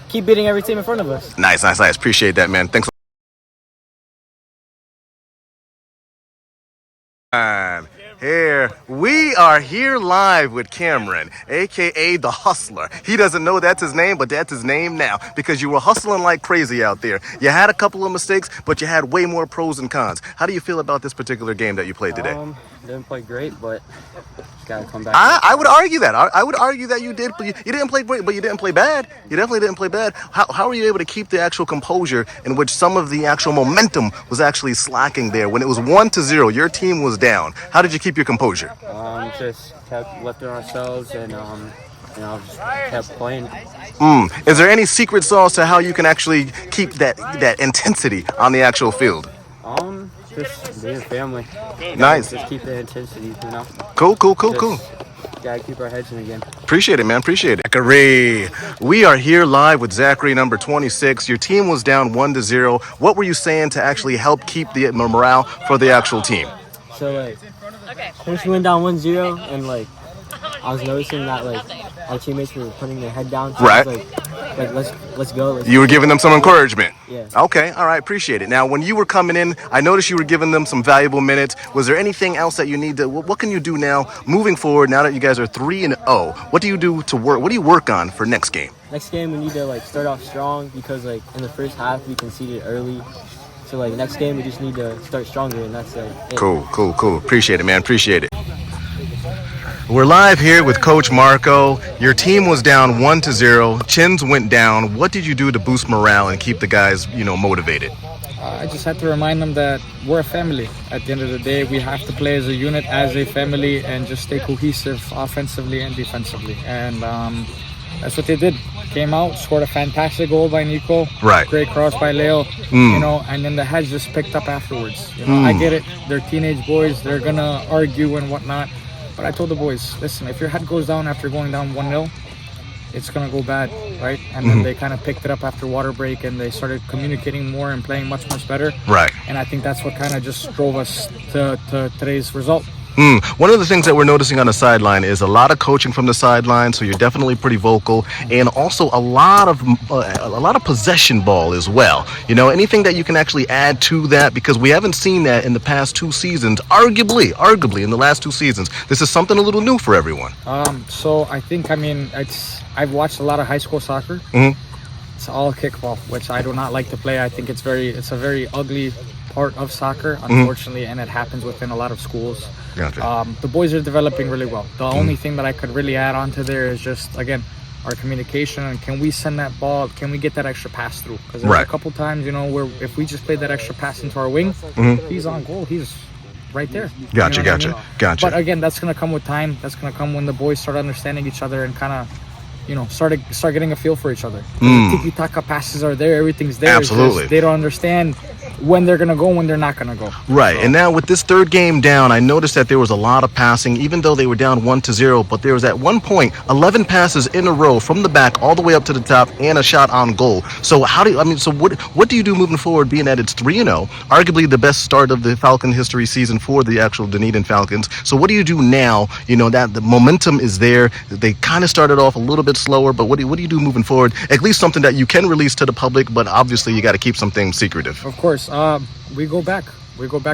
Keep beating every team in front of us. Nice. Appreciate that, man. Thanks. We are here live with Cameron, aka the Hustler. He doesn't know that's his name, but that's his name now because you were hustling like crazy out there. You had a couple of mistakes, but you had way more pros and cons. How do you feel about this particular game that you played today? Didn't play great, but gotta come back. I would argue that. I would argue that you did. You didn't play great, but you didn't play bad. You definitely didn't play bad. How were you able to keep the actual composure in which some of the actual momentum was actually slacking there when it was 1-0? Your team was down. How did you keep your composure? Just kept lifting ourselves and just kept playing. Is there any secret sauce to how you can actually keep that intensity on the actual field? Just being family. Nice. Just keep the intensity, Cool. Gotta keep our heads in again. Appreciate it, man. Appreciate it. Zachary. We are here live with Zachary, number 26. Your team was down 1-0. What were you saying to actually help keep the morale for the actual team? So like, first we went down 1-0, and like I was noticing that like our teammates were putting their head down. So Right. I was like let's go. You were giving them some encouragement. Yeah. Okay, all right, appreciate it. Now, when you were coming in, I noticed you were giving them some valuable minutes. Was there anything else that you need to? What can you do now, moving forward? Now that you guys are 3-0, what do you do to work? What do you work on for next game? Next game we need to like start off strong because like in the first half we conceded early. So like next game we just need to start stronger, and that's it. Cool. Appreciate it, man. Appreciate it. We're live here with Coach Marco. Your team was down 1-0. Chins went down. What did you do to boost morale and keep the guys, motivated? I just had to remind them that we're a family. At the end of the day, we have to play as a unit, as a family, and just stay cohesive offensively and defensively. And that's what they did. Came out, scored a fantastic goal by Nico. Right. Great cross by Leo. And then the heads just picked up afterwards. I get it. They're teenage boys. They're gonna argue and whatnot. But I told the boys, listen, if your head goes down after going down 1-0, it's going to go bad, right? And then they kind of picked it up after water break, and they started communicating more and playing much better. Right. And I think that's what kind of just drove us to today's result. One of the things that we're noticing on the sideline is a lot of coaching from the sideline, so you're definitely pretty vocal, and also a lot of possession ball as well. Anything that you can actually add to that, because we haven't seen that in the past 2 seasons. Arguably in the last 2 seasons, this is something a little new for everyone. So I think I've watched a lot of high school soccer. It's all kickball, which I do not like to play. I think it's a very ugly part of soccer, unfortunately, and it happens within a lot of schools. Gotcha. The boys are developing really well. The only thing that I could really add on to there is just, again, our communication, and can we send that ball, can we get that extra pass through? Because there's a couple times, where if we just played that extra pass into our wing, he's on goal, he's right there. Gotcha. But again, that's going to come with time. That's going to come when the boys start understanding each other and kind of start getting a feel for each other. The tiki-taka passes are there, everything's there. Absolutely. They don't understand when they're going to go, when they're not going to go. Right. And now with this third game down, I noticed that there was a lot of passing, even though they were down 1-0. But there was at one point 11 passes in a row from the back all the way up to the top and a shot on goal. So what do you do moving forward, being that it's 3-0, arguably the best start of the Falcon history season for the actual Dunedin Falcons? So what do you do now? That the momentum is there. They kind of started off a little bit slower, but what do you do moving forward? At least something that you can release to the public, but obviously you got to keep some things secretive. Of course. We go back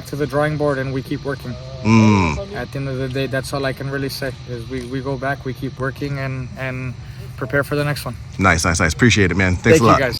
to the drawing board and we keep working. At the end of the day, that's all I can really say is we go back, we keep working and prepare for the next one. Nice. Appreciate it, man. Thanks a lot. Thank you, guys.